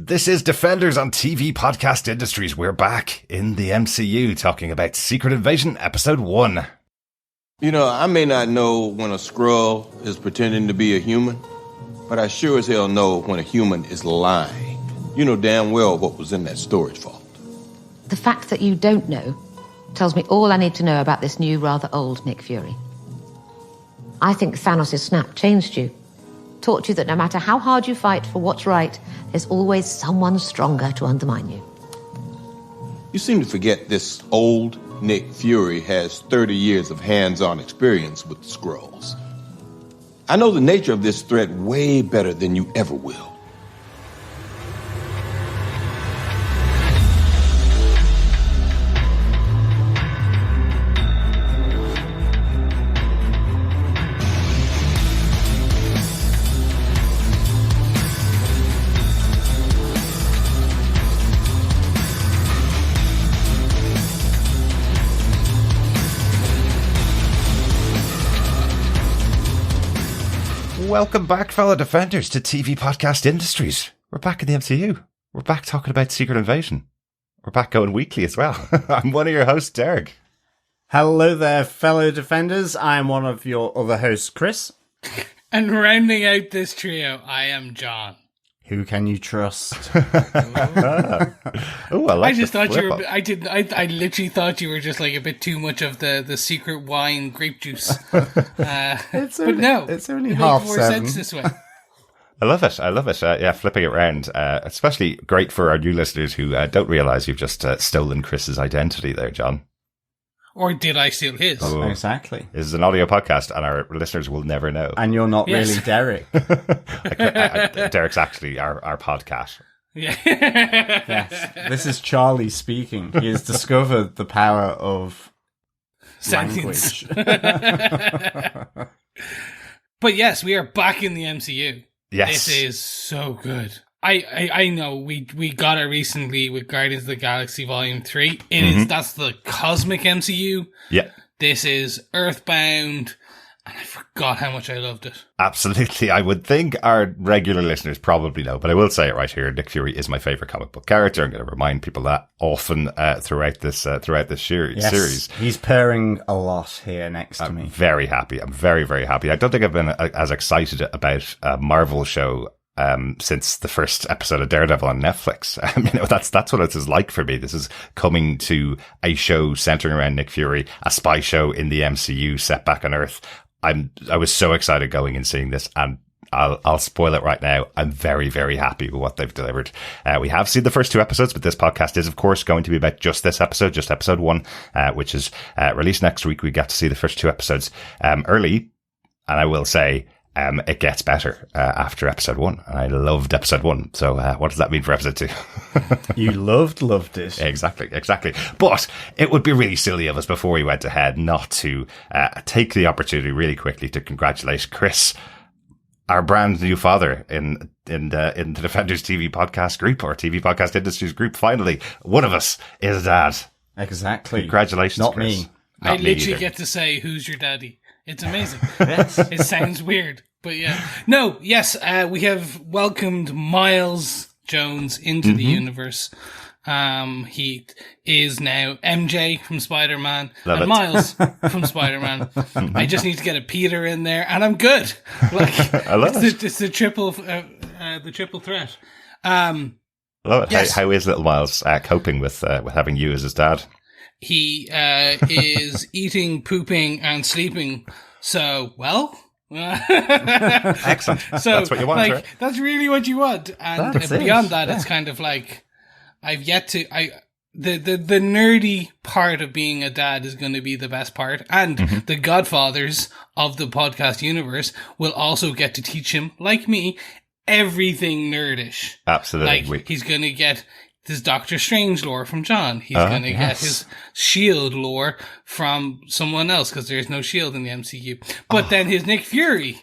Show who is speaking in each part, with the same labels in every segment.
Speaker 1: This is Defenders on TV Podcast Industries. We're back in the MCU talking about Secret Invasion Episode 1.
Speaker 2: You know, I may not know when a Skrull is pretending to be a human, but I sure as hell know when a human is lying. You know damn well what was in that storage vault.
Speaker 3: The fact that you don't know tells me all I need to know about this new, rather old Nick Fury. I think Thanos' snap changed you. Taught you that no matter how hard you fight for what's right, there's always someone stronger to undermine you.
Speaker 2: You seem to forget this old Nick Fury has 30 years of hands-on experience with the Skrulls. I know the nature of this threat way better than you ever will.
Speaker 1: Welcome back, fellow Defenders, to TV Podcast Industries. We're back in the MCU. We're back talking about Secret Invasion. We're back going weekly as well. I'm one of your hosts, Derek.
Speaker 4: Hello there, fellow Defenders. I'm one of your other hosts, Chris.
Speaker 5: And rounding out this trio, I am John.
Speaker 4: Who can you trust?
Speaker 5: I just thought you were. I literally thought you were just like a bit too much of the secret wine grape juice. But no,
Speaker 4: it's only
Speaker 5: it
Speaker 4: half
Speaker 5: makes more
Speaker 4: seven.
Speaker 5: sense this way.
Speaker 1: I love it. Yeah, flipping it around. Especially great for our new listeners who don't realise you've just stolen Chris's identity there, John.
Speaker 5: Or did I steal his?
Speaker 1: Oh.
Speaker 4: Exactly.
Speaker 1: This is an audio podcast, and our listeners will never know.
Speaker 4: And you're not really Derek.
Speaker 1: Derek's actually our podcast.
Speaker 5: Yeah.
Speaker 4: Yes. This is Charlie speaking. He has discovered the power of
Speaker 5: Sentience.
Speaker 4: language.
Speaker 5: But yes, we are back in the MCU.
Speaker 1: Yes.
Speaker 5: This is so good. I know we got it recently with Guardians of the Galaxy Volume 3. That's the cosmic MCU.
Speaker 1: Yeah.
Speaker 5: This is Earthbound, and I forgot how much I loved it.
Speaker 1: Absolutely. I would think our regular listeners probably know, but I will say it right here. Nick Fury is my favourite comic book character. I'm going to remind people that often throughout this series.
Speaker 4: He's purring a lot here next to me.
Speaker 1: I'm very happy. I'm very, very happy. I don't think I've been as excited about a Marvel show since the first episode of Daredevil on Netflix. That's what it is like for me. This is coming to a show centering around Nick Fury, a spy show in the MCU set back on Earth. I was so excited going and seeing this, and I'll spoil it right now. I'm very, very happy with what they've delivered. We have seen the first 2 episodes, but this podcast is, of course, going to be about just this episode, just episode 1, which is released next week. We got to see the first 2 episodes early, and I will say, it gets better after episode 1. I loved episode 1. So what does that mean for episode 2?
Speaker 4: You loved it.
Speaker 1: Exactly. But it would be really silly of us before we went ahead not to take the opportunity really quickly to congratulate Chris, our brand new father in the Defenders TV podcast group, or TV Podcast Industries group. Finally, one of us is a dad.
Speaker 4: Exactly.
Speaker 1: Congratulations,
Speaker 4: Not
Speaker 1: Chris.
Speaker 4: me.
Speaker 5: I literally get to say, who's your daddy? It's amazing.
Speaker 4: Yes.
Speaker 5: It sounds weird, but yeah. No, yes, we have welcomed Miles Jones into the universe. He is now MJ from Spider-Man and Miles from Spider-Man. I just need to get a Peter in there, and I'm good. Like,
Speaker 1: I love it.
Speaker 5: It's the triple threat.
Speaker 1: I love it.
Speaker 5: Yes.
Speaker 1: How is little Miles coping with having you as his dad?
Speaker 5: He is eating, pooping, and sleeping. So, well.
Speaker 1: Excellent.
Speaker 5: So,
Speaker 1: that's what you want, right?
Speaker 5: That's really what you want. And beyond that, it's kind of like, I've yet to, the nerdy part of being a dad is going to be the best part. And the godfathers of the podcast universe will also get to teach him, like me, everything nerdish.
Speaker 1: Absolutely.
Speaker 5: Like, he's going to get his Doctor Strange lore from John. He's going to get his S.H.I.E.L.D. lore from someone else, because there's no S.H.I.E.L.D. in the MCU. But then his Nick Fury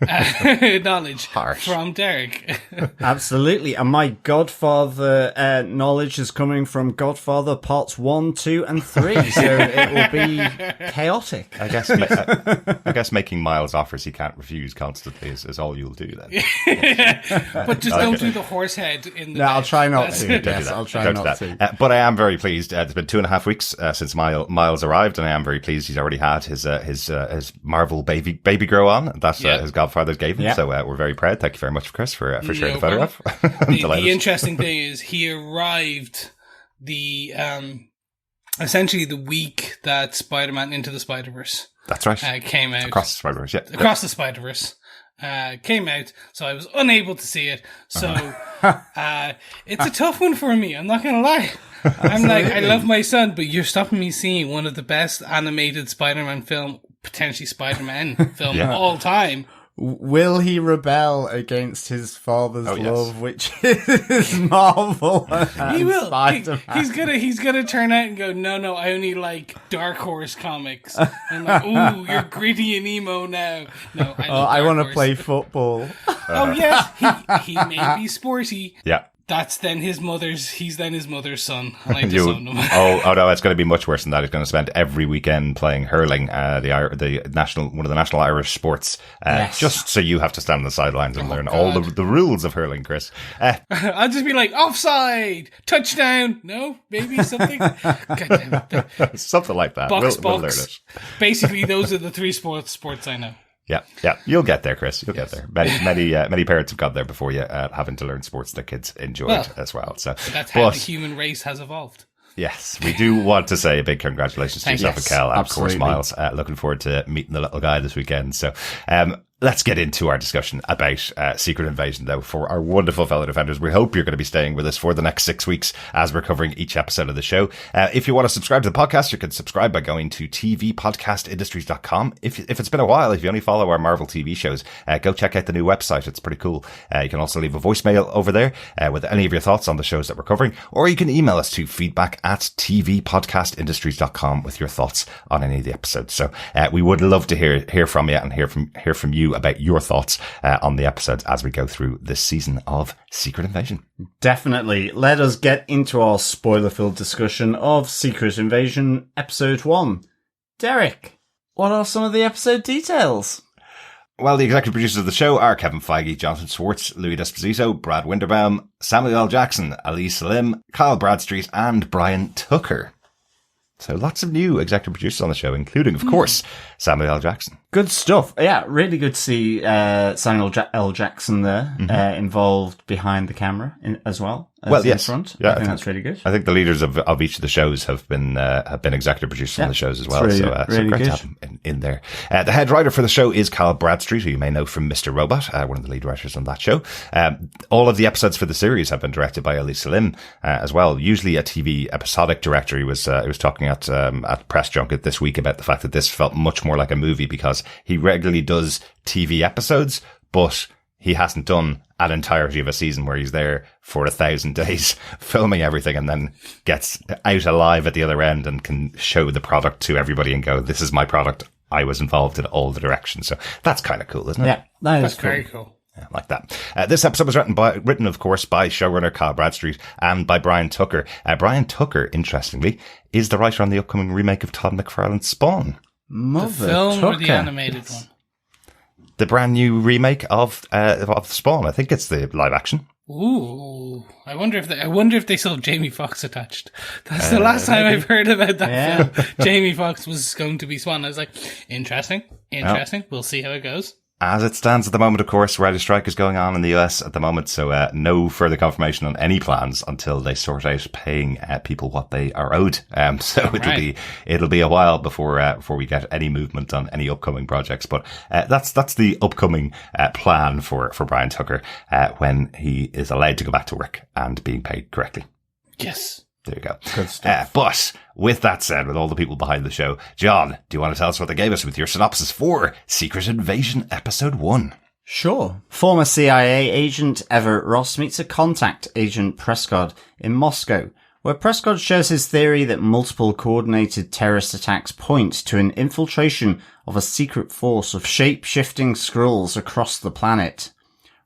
Speaker 5: knowledge from Derek.
Speaker 4: Absolutely. And my Godfather knowledge is coming from Godfather parts 1, 2, and 3. So it will be chaotic.
Speaker 1: I guess making Miles offers he can't refuse constantly is all you'll do then.
Speaker 5: But just don't do the horse head in the
Speaker 4: No, I'll try not to.
Speaker 1: Don't do
Speaker 4: Yes,
Speaker 1: that.
Speaker 4: I'll try
Speaker 1: Don't do
Speaker 4: not
Speaker 1: that.
Speaker 4: to.
Speaker 1: But I am very pleased. It's been 2.5 weeks since Miles arrived, and I am very pleased he's already had his Marvel baby grow on that his godfathers gave him. So we're very proud. Thank you very much, Chris, for sharing the photograph.
Speaker 5: The interesting thing is he arrived essentially the week that Spider-Man Into the Spider-Verse
Speaker 1: that's right
Speaker 5: came out.
Speaker 1: Across the Spider-Verse, yeah.
Speaker 5: Across the Spider-Verse came out, so I was unable to see it. So it's a tough one for me, I'm not gonna lie. I'm like, I love my son, but you're stopping me seeing one of the best animated Spider-Man film, potentially Spider-Man film of all time.
Speaker 4: Will he rebel against his father's love, which is Marvel?
Speaker 5: He will. He's gonna turn out and go, no, I only like Dark Horse comics. I'm like, ooh, you're gritty and emo now. No,
Speaker 4: I want to play football.
Speaker 5: Oh yes, he may be sporty.
Speaker 1: Yeah.
Speaker 5: He's then his mother's son. I like to own him.
Speaker 1: Oh no, it's going to be much worse than that. He's going to spend every weekend playing hurling, one of the national Irish sports, just so you have to stand on the sidelines and learn all the rules of hurling, Chris.
Speaker 5: I'll just be like, offside, touchdown, no, maybe something. God damn it.
Speaker 1: Something like that.
Speaker 5: Box.
Speaker 1: We'll learn it.
Speaker 5: Basically, those are the three sports I know.
Speaker 1: Yeah. You'll get there, Chris. You'll get there. Many parents have got there before you, having to learn sports their kids enjoyed as well. So
Speaker 5: that's how the human race has evolved.
Speaker 1: Yes, we do want to say a big congratulations to yourself and Kel, and of course Miles. Looking forward to meeting the little guy this weekend. So, let's get into our discussion about Secret Invasion, though, for our wonderful fellow defenders. We hope you're going to be staying with us for the next 6 weeks as we're covering each episode of the show. If you want to subscribe to the podcast, you can subscribe by going to tvpodcastindustries.com. If it's been a while, if you only follow our Marvel TV shows, go check out the new website. It's pretty cool. You can also leave a voicemail over there with any of your thoughts on the shows that we're covering, or you can email us to feedback@tvpodcastindustries.com with your thoughts on any of the episodes. So we would love to hear from you and hear from you about your thoughts on the episodes as we go through this season of Secret Invasion.
Speaker 4: Definitely. Let us get into our spoiler-filled discussion of Secret Invasion Episode 1. Derek, what are some of the episode details?
Speaker 1: Well, the executive producers of the show are Kevin Feige, Jonathan Schwartz, Louis D'Esposito, Brad Winderbaum, Samuel L. Jackson, Ali Selim, Kyle Bradstreet, and Brian Tucker. So lots of new executive producers on the show, including, of course, Samuel L. Jackson.
Speaker 4: Good stuff. Yeah, really good to see Samuel L. Jackson there involved behind the camera as well. In front. Yeah, I think that's really good.
Speaker 1: I think the leaders of each of the shows have been executive producers on the shows as well.
Speaker 4: Really,
Speaker 1: so
Speaker 4: really
Speaker 1: great
Speaker 4: good.
Speaker 1: to have them in there. The head writer for the show is Kyle Bradstreet, who you may know from Mr. Robot, one of the lead writers on that show. All of the episodes for the series have been directed by Ali Selim as well. Usually a TV episodic director. He was talking at press junket this week about the fact that this felt much more like a movie because he regularly does TV episodes, but he hasn't done an entirety of a season where he's there for 1,000 days filming everything and then gets out alive at the other end and can show the product to everybody and go, this is my product. I was involved in all the directions. So that's kind of cool, isn't it?
Speaker 4: Yeah, that's
Speaker 5: very cool.
Speaker 1: Yeah, like that. This episode was written, of course, by showrunner Kyle Bradstreet and by Brian Tucker. Brian Tucker, interestingly, is the writer on the upcoming remake of Todd McFarlane's Spawn.
Speaker 5: The film or the animated one?
Speaker 1: The brand new remake of Spawn. I think it's the live action.
Speaker 5: Ooh, I wonder if they still have Jamie Foxx attached. That's the last time I've heard about that film. Jamie Foxx was going to be Spawn. I was like, interesting. We'll see how it goes.
Speaker 1: As it stands at the moment, of course, writer's strike is going on in the US at the moment, so no further confirmation on any plans until they sort out paying people what they are owed. So it'll be a while before we get any movement on any upcoming projects. But that's the upcoming plan for Brian Tucker when he is allowed to go back to work and being paid correctly.
Speaker 5: Yes.
Speaker 1: There you go.
Speaker 4: Good stuff.
Speaker 1: But with that said, with all the people behind the show, John, do you want to tell us what they gave us with your synopsis for Secret Invasion Episode 1?
Speaker 4: Sure. Former CIA agent Everett Ross meets a contact, Agent Prescott, in Moscow, where Prescott shares his theory that multiple coordinated terrorist attacks point to an infiltration of a secret force of shape-shifting Skrulls across the planet.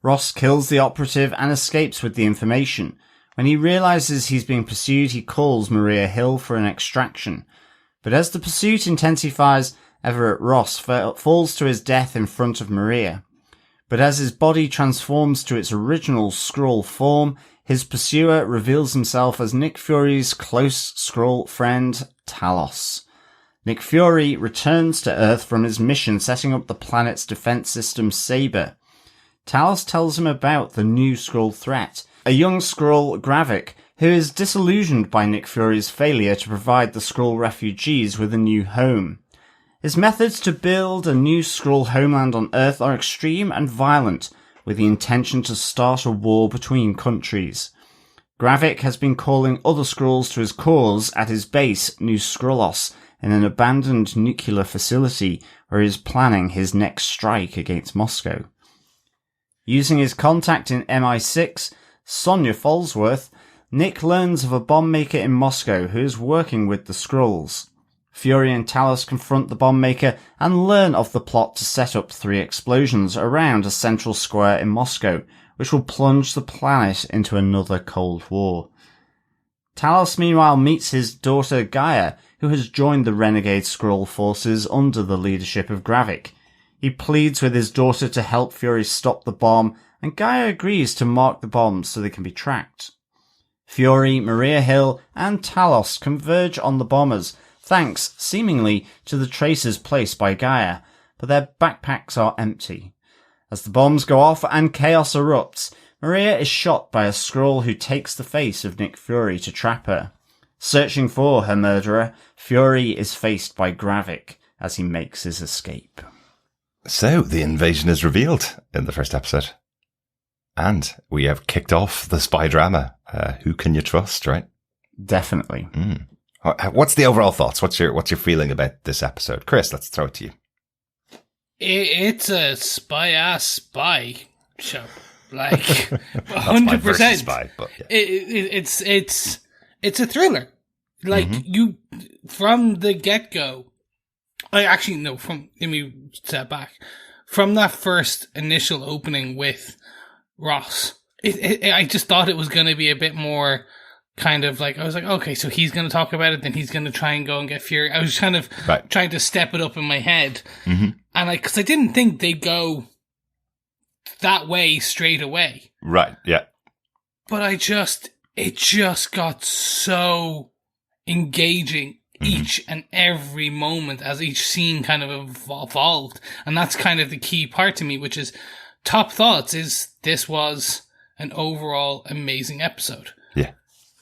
Speaker 4: Ross kills the operative and escapes with the information. When he realizes he's being pursued, he calls Maria Hill for an extraction. But as the pursuit intensifies, Everett Ross falls to his death in front of Maria. But as his body transforms to its original Skrull form, his pursuer reveals himself as Nick Fury's close Skrull friend, Talos. Nick Fury returns to Earth from his mission setting up the planet's defense system Saber. Talos tells him about the new Skrull threat, a young Skrull, Gravik, who is disillusioned by Nick Fury's failure to provide the Skrull refugees with a new home. His methods to build a new Skrull homeland on Earth are extreme and violent, with the intention to start a war between countries. Gravik has been calling other Skrulls to his cause at his base, New Skrullos, in an abandoned nuclear facility where he is planning his next strike against Moscow. Using his contact in MI6, Sonya Falsworth, Nick learns of a bomb maker in Moscow who is working with the Skrulls. Fury and Talos confront the bomb maker and learn of the plot to set up 3 explosions around a central square in Moscow, which will plunge the planet into another Cold War. Talos meanwhile meets his daughter Gaia, who has joined the renegade Skrull forces under the leadership of Gravik. He pleads with his daughter to help Fury stop the bomb, and Gaia agrees to mark the bombs so they can be tracked. Fury, Maria Hill, and Talos converge on the bombers, thanks, seemingly, to the tracers placed by Gaia, but their backpacks are empty. As the bombs go off and chaos erupts, Maria is shot by a Skrull who takes the face of Nick Fury to trap her. Searching for her murderer, Fury is faced by Gravik as he makes his escape.
Speaker 1: So, the invasion is revealed in the first episode. And we have kicked off the spy drama. Who can you trust, right?
Speaker 4: Definitely.
Speaker 1: What's the overall thoughts? What's your feeling about this episode? Chris, let's throw it to you.
Speaker 5: It's a spy show. Like, 100%.
Speaker 1: Spy, but yeah.
Speaker 5: It's a thriller. Like, you, from the get-go, let me step back. From that first initial opening with Ross, I just thought it was going to be a bit more kind of like, I was like, okay, so he's going to talk about it, then he's going to try and go and get Fury. I was kind of trying to step it up in my head. And because I didn't think they'd go that way straight away. Right, yeah. But it just got so engaging each and every moment as each scene kind of evolved. And that's kind of the key part to me, which is top thoughts is this was an overall amazing episode. Yeah.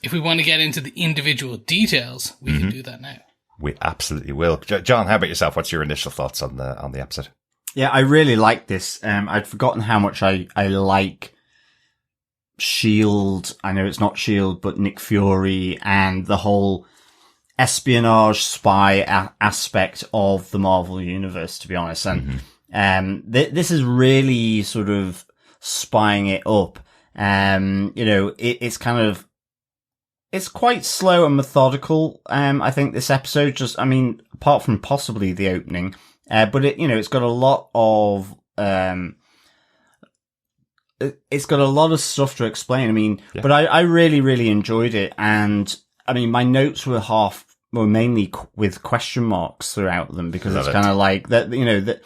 Speaker 5: If we want to get into the individual details, we can do that now.
Speaker 1: We absolutely will. John, how about yourself? What's your initial thoughts on the episode?
Speaker 4: Yeah, I really like this. I'd forgotten how much I like S.H.I.E.L.D. I know it's not S.H.I.E.L.D., but Nick Fury and the whole espionage spy aspect of the Marvel Universe, to be honest. And this is really sort of spying it up. It's kind of, it's quite slow and methodical. I think this episode apart from possibly the opening, but it's got a lot of, it's got a lot of stuff to explain. But I really, really enjoyed it. And my notes were mainly with question marks throughout them, because it's kind of like that,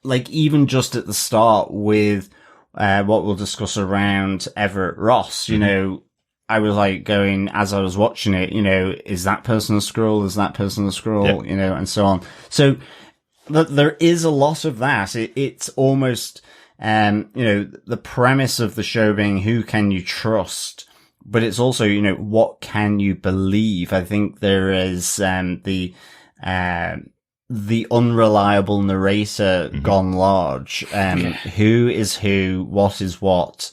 Speaker 4: like even just at the start with, what we'll discuss around Everett Ross, I was like going, as I was watching it, is that person a Skrull? Is that person a Skrull? Yep. And so on. So there is a lot of that. It's almost, the premise of the show being who can you trust? But it's also, what can you believe? I think there is, the unreliable narrator gone large. Who is who? What is what?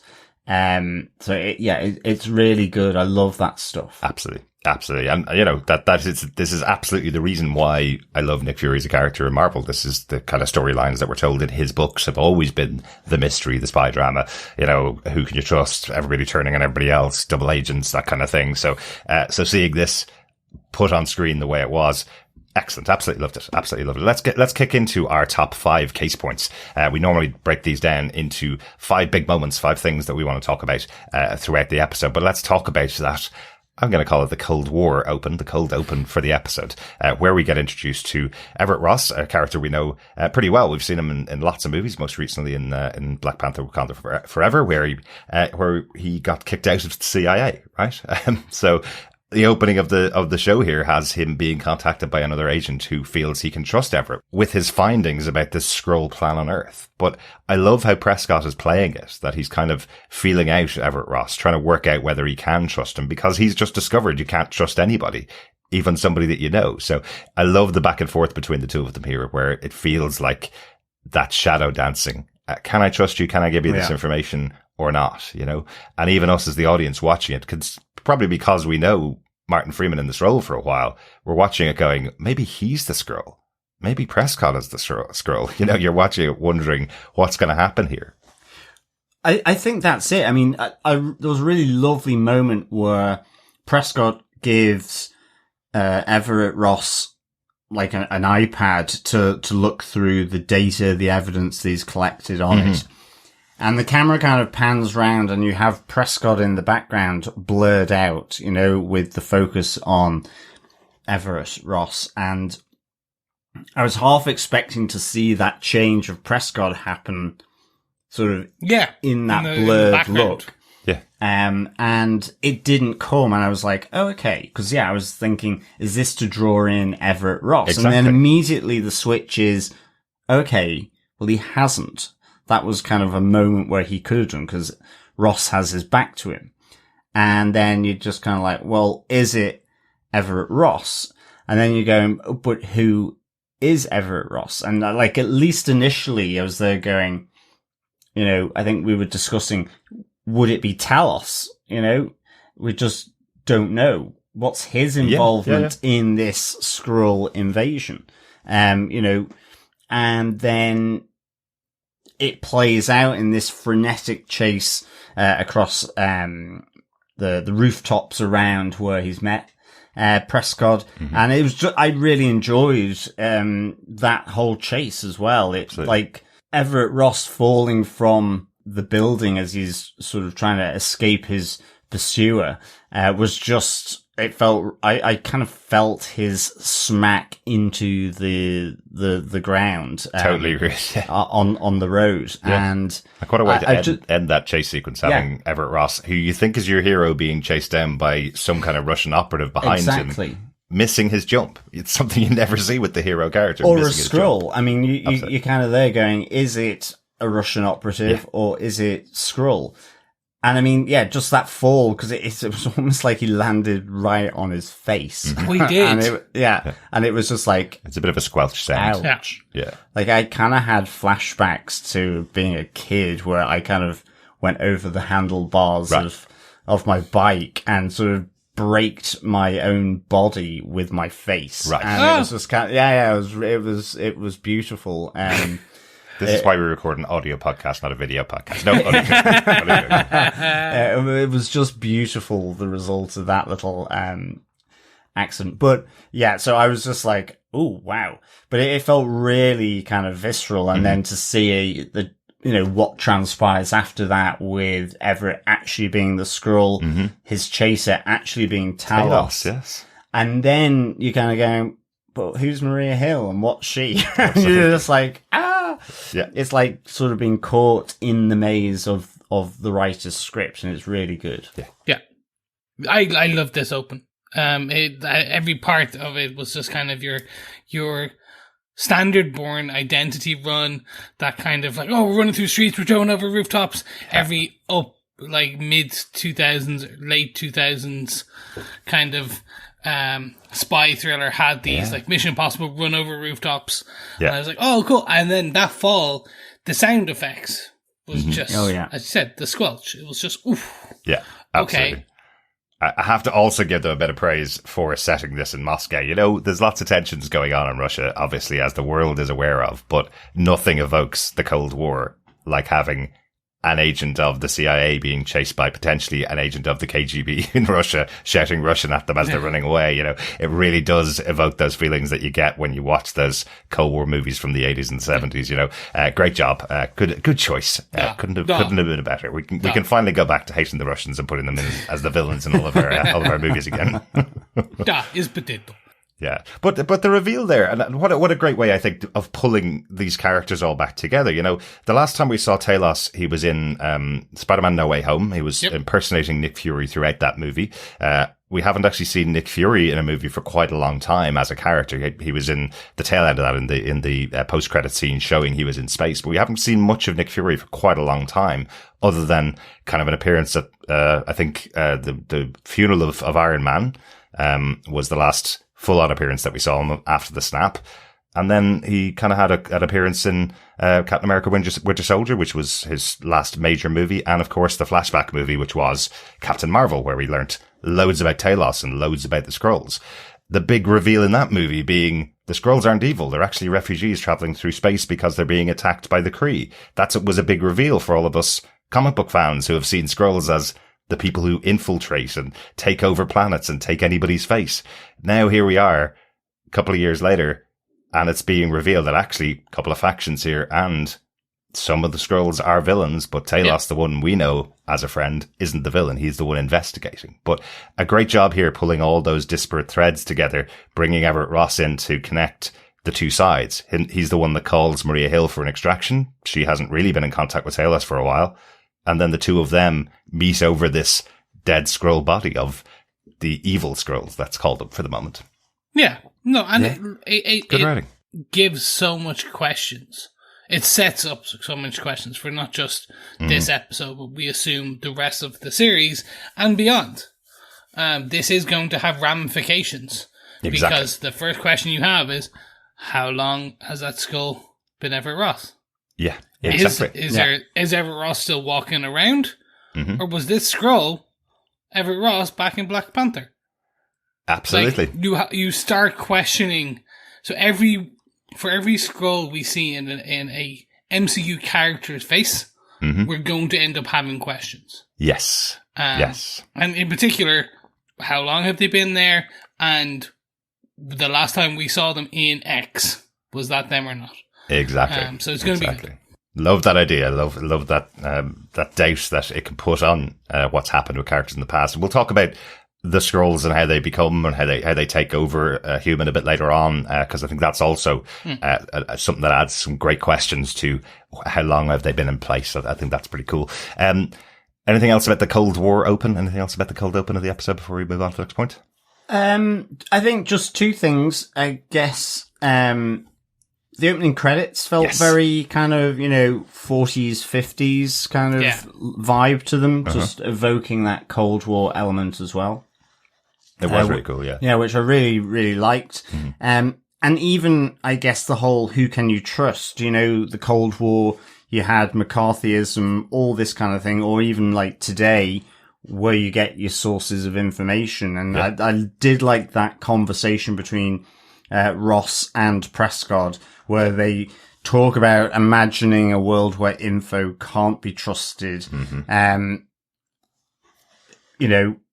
Speaker 4: It's really good. I love that stuff.
Speaker 1: Absolutely. And, this is absolutely the reason why I love Nick Fury as a character in Marvel. This is the kind of storylines that were told in his books have always been the mystery, the spy drama, who can you trust, everybody turning on everybody else, double agents, that kind of thing. So seeing this put on screen the way it was, excellent. Absolutely loved it. Let's kick into our top 5 case points. We normally break these down into 5 big moments, 5 things that we want to talk about, throughout the episode, but let's talk about that. I'm going to call it the Cold War open, the cold open for the episode, where we get introduced to Everett Ross, a character we know pretty well. We've seen him in lots of movies, most recently in Black Panther: Wakanda Forever, where he got kicked out of the CIA, right? So the opening of the show here has him being contacted by another agent who feels he can trust Everett with his findings about this Skrull plan on Earth. But I love how Prescott is playing it, that he's kind of feeling out Everett Ross, trying to work out whether he can trust him, because he's just discovered you can't trust anybody, even somebody that you know. So I love the back and forth between the two of them here, where it feels like that shadow dancing. Can I trust you? Can I give you this information or not? And even us as the audience watching it, probably because we know Martin Freeman in this role for a while, we're watching it going, maybe he's the Skrull. Maybe Prescott is the Skrull. You're watching it wondering what's going to happen here.
Speaker 4: I think that's it. I mean, there was a really lovely moment where Prescott gives Everett Ross like an iPad to look through the data, the evidence that he's collected on it. And the camera kind of pans round and you have Prescott in the background blurred out, with the focus on Everett Ross. And I was half expecting to see that change of Prescott happen sort of in that blurred look.
Speaker 1: Yeah.
Speaker 4: And it didn't come. And I was like, oh, okay. Cause I was thinking, is this to draw in Everett Ross?
Speaker 1: Exactly.
Speaker 4: And then immediately the switch is, okay, well, he hasn't. That was kind of a moment where he could have done, because Ross has his back to him. And then you're just kind of like, well, is it Everett Ross? And then you're going, oh, but who is Everett Ross? And like, at least initially I was there going, I think we were discussing, would it be Talos? We just don't know. What's his involvement in this Skrull invasion? And then it plays out in this frenetic chase across the rooftops around where he's met Prescott, and it was I really enjoyed that whole chase as well. It's like Everett Ross falling from the building as he's sort of trying to escape his pursuer was just. It felt I kind of felt his smack into the ground.
Speaker 1: Totally agree.
Speaker 4: On the road, and
Speaker 1: like what a way to end that chase sequence, having Everett Ross, who you think is your hero, being chased down by some kind of Russian operative behind him, missing his jump. It's something you never see with the hero character,
Speaker 4: or a Skrull. I mean, you're kind of there going, is it a Russian operative or is it Skrull? And I mean, just that fall, because it was almost like he landed right on his face.
Speaker 5: We did.
Speaker 4: And it was just like...
Speaker 1: It's a bit of a squelch sound.
Speaker 4: Ouch.
Speaker 1: Yeah.
Speaker 4: Like, I kind of had flashbacks to being a kid where I kind of went over the handlebars of my bike and sort of braked my own body with my face.
Speaker 1: Right.
Speaker 4: And it was just kind of, it was beautiful.
Speaker 1: This is why we record an audio podcast, not a video podcast. No,
Speaker 4: it was just beautiful, the result of that little accent. But so I was just like, oh, wow. But it felt really kind of visceral. And then to see what transpires after that with Everett actually being the Skrull, his chaser actually being Talos.
Speaker 1: Yes.
Speaker 4: And then you kind of go, but who's Maria Hill and what's she? You're just like, yeah. It's like sort of being caught in the maze of the writer's script, and it's really good.
Speaker 5: Yeah. I love this open. Every part of it was just kind of your standard Bourne identity run, that kind of like, oh, we're running through streets, we're jumping over rooftops. Every like mid 2000s, late 2000s kind of spy thriller had these like Mission Impossible run over rooftops. And I was like, oh, cool. And then that fall, the sound effects was just, as I said, the squelch. It was just, oof.
Speaker 1: Yeah, absolutely.
Speaker 5: Okay.
Speaker 1: I have to also give them a bit of praise for setting this in Moscow. You know, there's lots of tensions going on in Russia, obviously, as the world is aware of, but nothing evokes the Cold War like having an agent of the CIA being chased by potentially an agent of the KGB in Russia, shouting Russian at them as they're running away. You know, it really does evoke those feelings that you get when you watch those Cold War movies from the 80s and 70s. You know, great job. Good choice. Couldn't have been better. We can finally go back to hating the Russians and putting them in as the villains in all of our movies again.
Speaker 5: That is potato.
Speaker 1: Yeah, but the reveal there, and what a great way, I think, of pulling these characters all back together. You know, the last time we saw Talos, he was in Spider-Man No Way Home. He was impersonating Nick Fury throughout that movie. We haven't actually seen Nick Fury in a movie for quite a long time as a character. He was in the tail end of that in the post-credit scene showing he was in space, but we haven't seen much of Nick Fury for quite a long time, other than kind of an appearance at I think the funeral of Iron Man was the last full-on appearance that we saw him after the snap. And then he kind of had an appearance in Captain America Winter Soldier, which was his last major movie. And, of course, the flashback movie, which was Captain Marvel, where we learnt loads about Talos and loads about the Skrulls. The big reveal in that movie being the Skrulls aren't evil. They're actually refugees traveling through space because they're being attacked by the Kree. Was a big reveal for all of us comic book fans who have seen Skrulls as the people who infiltrate and take over planets and take anybody's face. Now here we are, a couple of years later, and it's being revealed that actually a couple of factions here and some of the Skrulls are villains, but Talos, the one we know as a friend, isn't the villain. He's the one investigating. But a great job here pulling all those disparate threads together, bringing Everett Ross in to connect the two sides. He's the one that calls Maria Hill for an extraction. She hasn't really been in contact with Talos for a while. And then the two of them meet over this dead Skrull body of the evil Skrulls, let's call them for the moment.
Speaker 5: Yeah. No, and
Speaker 1: good writing.
Speaker 5: Gives so much questions. It sets up so much questions for not just this episode, but we assume the rest of the series and beyond. This is going to have ramifications.
Speaker 1: Exactly.
Speaker 5: Because the first question you have is, how long has that skull been Everett Ross?
Speaker 1: Yeah. Exactly.
Speaker 5: Is Everett Ross still walking around? Mm-hmm. Or was this Skrull Everett Ross back in Black Panther?
Speaker 1: Absolutely.
Speaker 5: Like, you start questioning. So for every Skrull we see in a MCU character's face, we're going to end up having questions.
Speaker 1: Yes. Yes.
Speaker 5: And in particular, how long have they been there? And the last time we saw them in X, was that them or not?
Speaker 1: Exactly.
Speaker 5: So it's going to be.
Speaker 1: Love that idea. Love that that doubt that it can put on what's happened with characters in the past. And we'll talk about the Skrulls and how they become and how they take over a human a bit later on, because I think that's also something that adds some great questions to how long have they been in place. I think that's pretty cool. Anything else about the Cold War open? Anything else about the cold open of the episode before we move on to the next point?
Speaker 4: I think just two things. I guess the opening credits felt very kind of, 40s, 50s kind of vibe to them, just evoking that Cold War element as well.
Speaker 1: It was really cool, yeah.
Speaker 4: Yeah, which I really, really liked. And even, I guess, the whole who can you trust? The Cold War, you had McCarthyism, all this kind of thing, or even like today, where you get your sources of information. And I did like that conversation between Ross and Prescott, where they talk about imagining a world where info can't be trusted.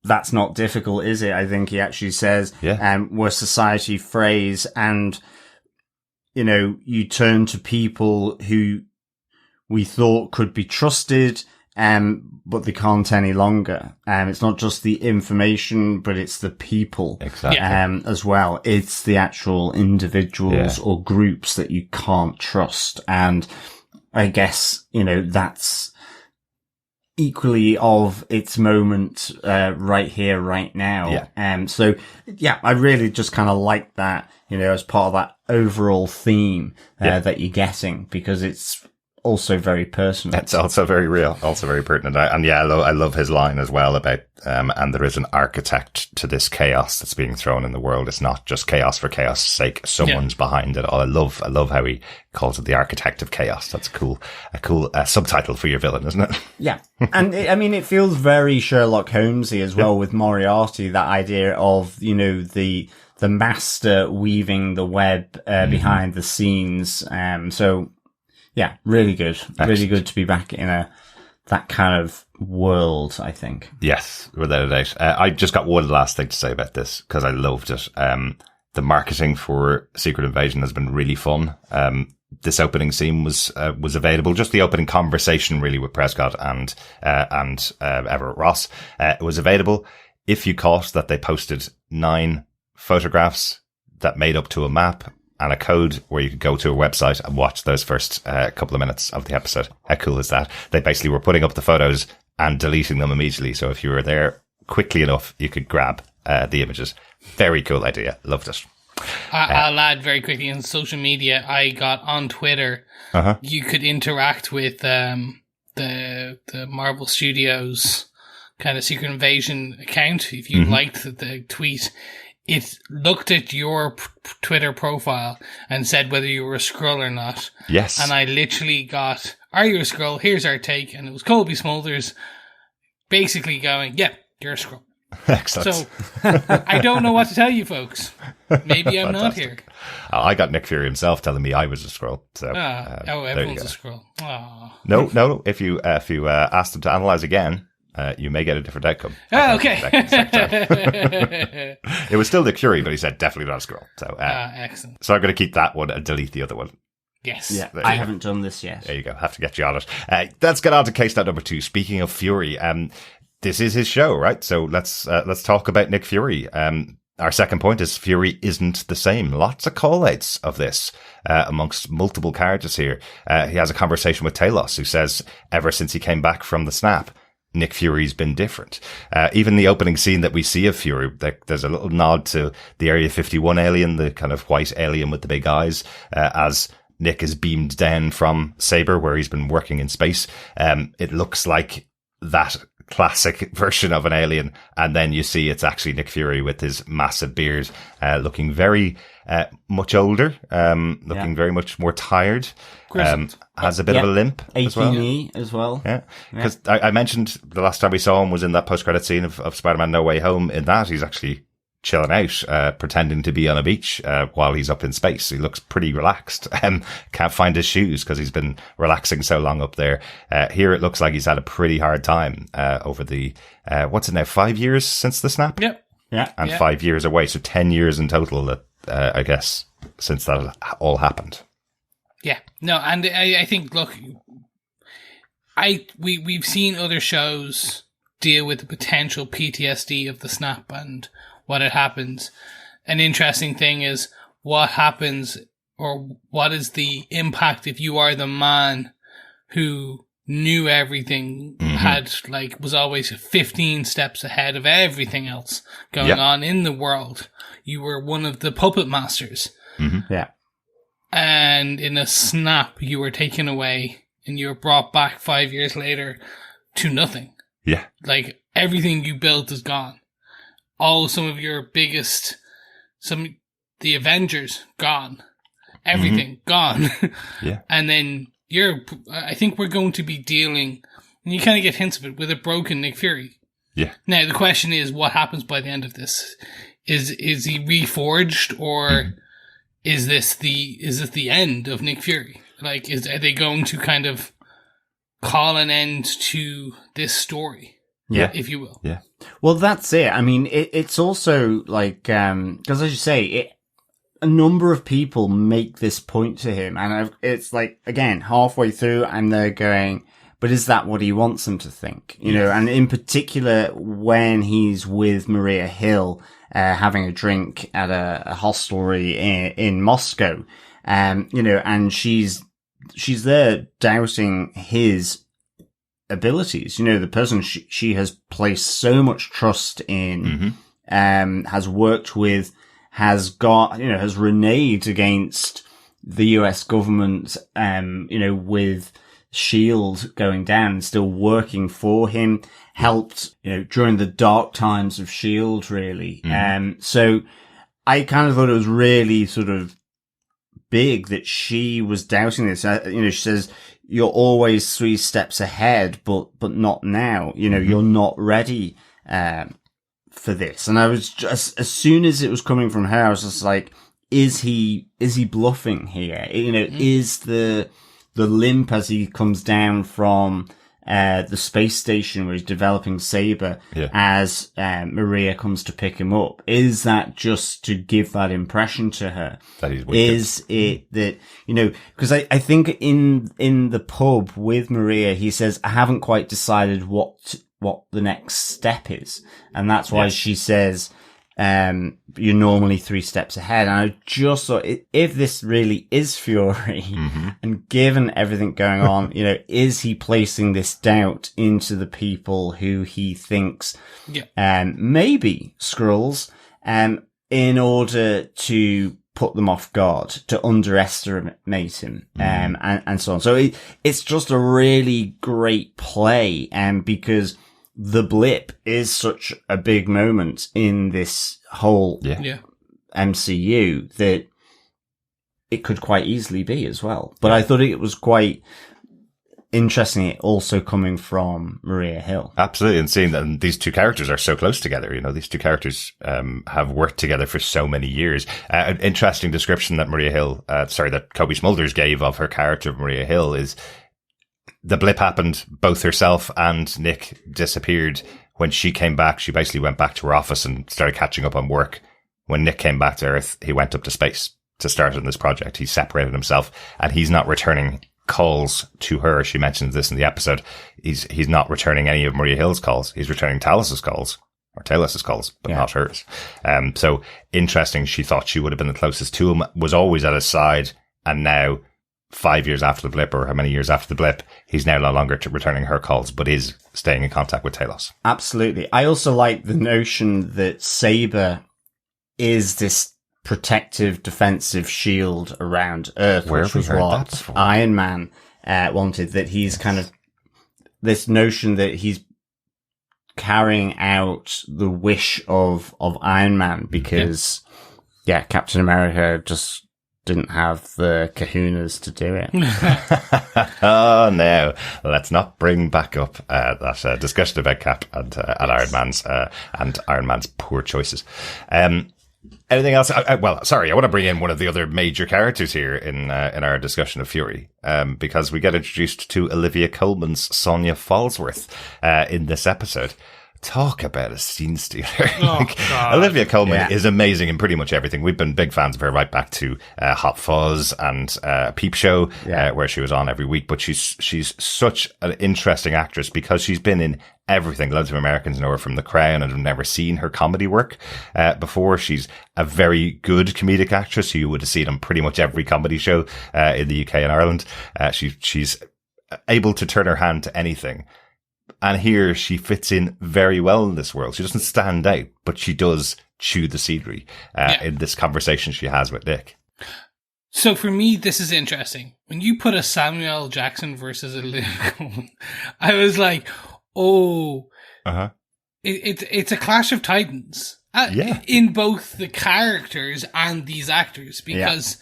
Speaker 4: That's not difficult, is it? I think he actually says, we're society phrase, and, you turn to people who we thought could be trusted, but they can't any longer. It's not just the information, but it's the people as well. It's the actual individuals or groups that you can't trust. And I guess, that's equally of its moment right here, right now. I really just kind of like that, as part of that overall theme that you're getting, because it's also very personal.
Speaker 1: It's also very real, also very pertinent. And yeah, I love his line as well about, and there is an architect to this chaos that's being thrown in the world. It's not just chaos for chaos' sake. Someone's behind it. I love how he calls it the architect of chaos. That's cool. A cool subtitle for your villain, isn't it?
Speaker 4: Yeah. And it feels very Sherlock Holmesy as well with Moriarty, that idea of, the master weaving the web behind the scenes. So yeah, really good. Excellent. Really good to be back in that kind of world, I think.
Speaker 1: Yes, without a doubt. I just got one last thing to say about this because I loved it. The marketing for Secret Invasion has been really fun. This opening scene was available, just the opening conversation really with Prescott and Everett Ross. It was available. If you caught that they posted 9 photographs that made up to a map and a code where you could go to a website and watch those first couple of minutes of the episode. How cool is that? They basically were putting up the photos and deleting them immediately. So if you were there quickly enough, you could grab the images. Very cool idea. Loved it.
Speaker 5: I'll add very quickly on social media. I got on Twitter. You could interact with the Marvel Studios kind of Secret Invasion account if you liked the tweet. It looked at your Twitter profile and said whether you were a Skrull or not.
Speaker 1: Yes.
Speaker 5: And I literally got, "Are you a Skrull? Here's our take." And it was Cobie Smulders basically going, "Yeah, you're a Skrull."
Speaker 1: Excellent.
Speaker 5: So I don't know what to tell you folks. Maybe I'm not here.
Speaker 1: I got Nick Fury himself telling me I was a Skrull. So
Speaker 5: everyone's a Skrull. Oh.
Speaker 1: No. If you ask them to analyze again, you may get a different outcome.
Speaker 5: Oh, okay.
Speaker 1: It was still Nick Fury, but he said definitely not a Skrull. So
Speaker 5: excellent.
Speaker 1: So I'm going to keep that one and delete the other one.
Speaker 5: Yes.
Speaker 4: Yeah, I haven't done this yet.
Speaker 1: There you go. Have to get you on it. Let's get on to case note number 2. Speaking of Fury, this is his show, right? So let's talk about Nick Fury. Our second point is Fury isn't the same. Lots of call-outs of this amongst multiple characters here. He has a conversation with Talos, who says ever since he came back from the snap, Nick Fury's been different. Even the opening scene that we see of Fury, there's a little nod to the Area 51 alien, the kind of white alien with the big eyes, as Nick is beamed down from Saber, where he's been working in space. It looks like that classic version of an alien, and then you see it's actually Nick Fury with his massive beard, looking very much older, very much more tired. Has a bit of a limp as well.
Speaker 4: 18E as well.
Speaker 1: Yeah, because I mentioned the last time we saw him was in that post-credit scene of Spider-Man No Way Home. In that, he's actually chilling out, pretending to be on a beach while he's up in space. He looks pretty relaxed. Can't find his shoes because he's been relaxing so long up there. Here it looks like he's had a pretty hard time over the, what's it now, 5 years since the snap?
Speaker 5: Yep.
Speaker 4: Yeah.
Speaker 1: And 5 years away, so 10 years in total, that I guess, since that all happened.
Speaker 5: Yeah. No, and I think, look, we've seen other shows deal with the potential PTSD of the snap and what it happens. An interesting thing is what happens, or what is the impact if you are the man who knew everything, was always 15 steps ahead of everything else going on in the world. You were one of the puppet masters.
Speaker 4: Yeah.
Speaker 5: And in a snap, you were taken away and you were brought back 5 years later to nothing.
Speaker 1: Yeah.
Speaker 5: Like, everything you built is gone. Some of your biggest, the Avengers, gone. Everything, gone.
Speaker 1: Yeah. And
Speaker 5: then I think we're going to be dealing, and you kind of get hints of it, with a broken Nick Fury.
Speaker 1: Yeah.
Speaker 5: Now, the question is, what happens by the end of this? Is he reforged, or is this the end of Nick Fury? Like, are they going to kind of call an end to this story?
Speaker 1: Yeah.
Speaker 5: If you will.
Speaker 1: Yeah.
Speaker 4: Well, that's it. I mean, it's also like, because as you say, a number of people make this point to him, and it's like, again, halfway through, and they're going, but is that what he wants them to think? You know, and in particular, when he's with Maria Hill, having a drink at a hostelry in Moscow, and she's there doubting his abilities. You know, the person she has placed so much trust in, has worked with, has reneged against the US government, with S.H.I.E.L.D. going down and still working for him, helped, during the dark times of S.H.I.E.L.D. really. So I kind of thought it was really sort of big that she was doubting this. She says, you're always 3 steps ahead, but not now. You're not ready, for this. And I was just, as soon as it was coming from her, I was just like, is he bluffing here? Is the limp as he comes down from the space station where he's developing Saber as Maria comes to pick him up, is that just to give that impression to her?
Speaker 1: That he's wicked.
Speaker 4: Is it that, because I think in the pub with Maria, he says, I haven't quite decided what the next step is. And that's why she says, you're normally 3 steps ahead. And I just thought, if this really is Fury, and given everything going on, is he placing this doubt into the people who he thinks, maybe Skrulls, in order to put them off guard, to underestimate him, and so on. So it's just a really great play, because the blip is such a big moment in this whole MCU that it could quite easily be as well. But I thought it was quite interesting, it also coming from Maria Hill.
Speaker 1: Absolutely, and seeing that these two characters are so close together. These two characters have worked together for so many years. An interesting description that that Cobie Smulders gave of her character, Maria Hill, is the blip happened, both herself and Nick disappeared. When she came back, she basically went back to her office and started catching up on work. When Nick came back to Earth, he went up to space to start on this project. He separated himself, and he's not returning calls to her. She mentions this in the episode. He's not returning any of Maria Hill's calls. He's returning Talos's calls, but not hers. So interesting. She thought she would have been the closest to him, was always at his side, and now 5 years after the blip, or how many years after the blip, he's now no longer returning her calls, but is staying in contact with Talos. Absolutely.
Speaker 4: I also like the notion that Saber is this protective, defensive shield around Earth, which was what Iron Man wanted, that he's kind of this notion that he's carrying out the wish of Iron Man, because Captain America just didn't have the kahunas to do it.
Speaker 1: Oh no, let's not bring back up that discussion about Cap and Iron Man's poor choices. Anything else? I want to bring in one of the other major characters here in our discussion of Fury, because we get introduced to Olivia Colman's Sonya Falsworth in this episode. Talk about a scene stealer. Olivia Colman is amazing in pretty much everything. We've been big fans of her right back to Hot Fuzz and Peep Show, where she was on every week. But she's such an interesting actress because she's been in everything. Loads of Americans know her from The Crown and have never seen her comedy work before. She's a very good comedic actress who you would have seen on pretty much every comedy show in the UK and Ireland. She's able to turn her hand to anything. And here she fits in very well in this world. She doesn't stand out, but she does chew the scenery in this conversation she has with Nick.
Speaker 5: So for me, this is interesting. When you put a Samuel Jackson versus a Luke, I was like, it's a clash of titans in both the characters and these actors, because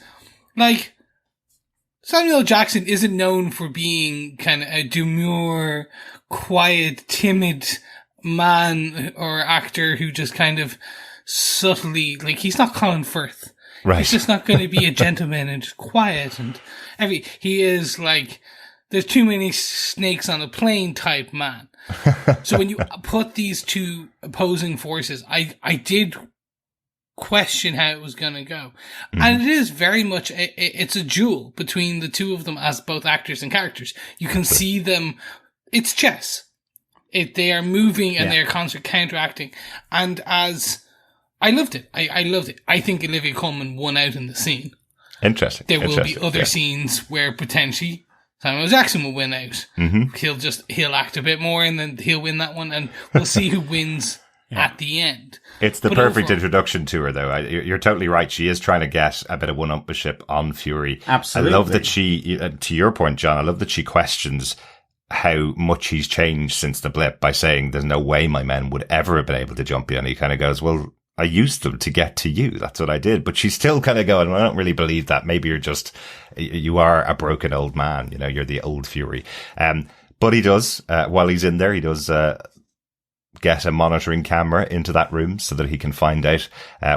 Speaker 5: Samuel Jackson isn't known for being kind of a demure, quiet, timid man or actor who just kind of subtly, he's not Colin Firth. Right. He's just not going to be a gentleman and just quiet and he is there's too many snakes on a plane type man. So when you put these two opposing forces, I did question how it was going to go. And it is very much it's a duel between the two of them as both actors and characters. You can see them. It's chess. They are moving and they're constantly counteracting. And I loved it. I loved it. I think Olivia Colman won out in the scene.
Speaker 1: Interesting.
Speaker 5: There will be other scenes where potentially Samuel Jackson will win out. Mm-hmm. He'll act a bit more and then he'll win that one, and we'll see who wins at the end.
Speaker 1: It's the perfect introduction to her, though. You're totally right. She is trying to get a bit of one-upmanship on Fury.
Speaker 4: Absolutely.
Speaker 1: I love that she, to your point, John, I love that she questions how much he's changed since the blip by saying there's no way my men would ever have been able to jump you. And he kind of goes, well, I used them to get to you. That's what I did. But she's still kind of going, well, I don't really believe that. Maybe you are a broken old man. You know, you're the old Fury. But he does, while he's in there, he does, get a monitoring camera into that room so that he can find out,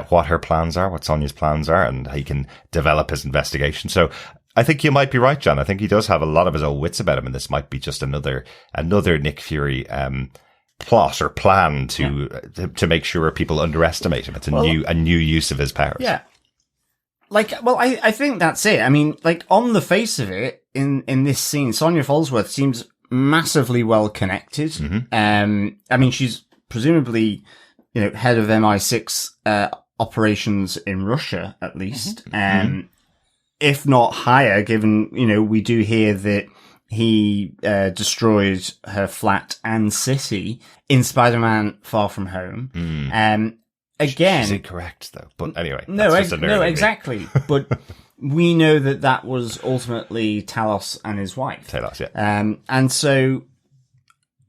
Speaker 1: what her plans are, what Sonya's plans are, and he can develop his investigation. So I think you might be right, John. I think he does have a lot of his own wits about him, and this might be just another Nick Fury, plot or plan to make sure people underestimate him. It's a new use of his powers.
Speaker 4: Yeah. I think that's it. I mean, on the face of it, in this scene, Sonya Falsworth seems massively well connected.
Speaker 1: Mm-hmm.
Speaker 4: I mean, she's presumably, head of MI6, operations in Russia, at least.
Speaker 1: Mm-hmm.
Speaker 4: If not higher, given, we do hear that he destroyed her flat and city in Spider-Man Far From Home. Again,
Speaker 1: she's incorrect, though. But anyway,
Speaker 4: no, exactly. But we know that was ultimately Talos and his wife.
Speaker 1: Talos, yeah.
Speaker 4: And so,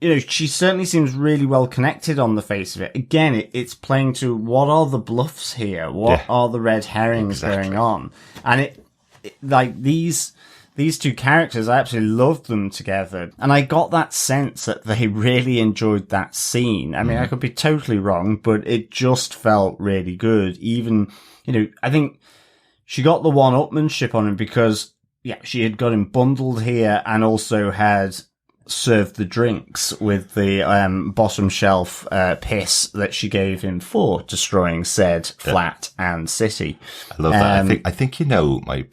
Speaker 4: she certainly seems really well connected on the face of it. Again, it's playing to what are the bluffs here? What are the red herrings going on? And these two characters, I absolutely loved them together. And I got that sense that they really enjoyed that scene. I mean, I could be totally wrong, but it just felt really good. Even, I think she got the one-upmanship on him because, she had got him bundled here and also had served the drinks with the bottom shelf piss that she gave him for destroying said flat and city.
Speaker 1: I love that. I think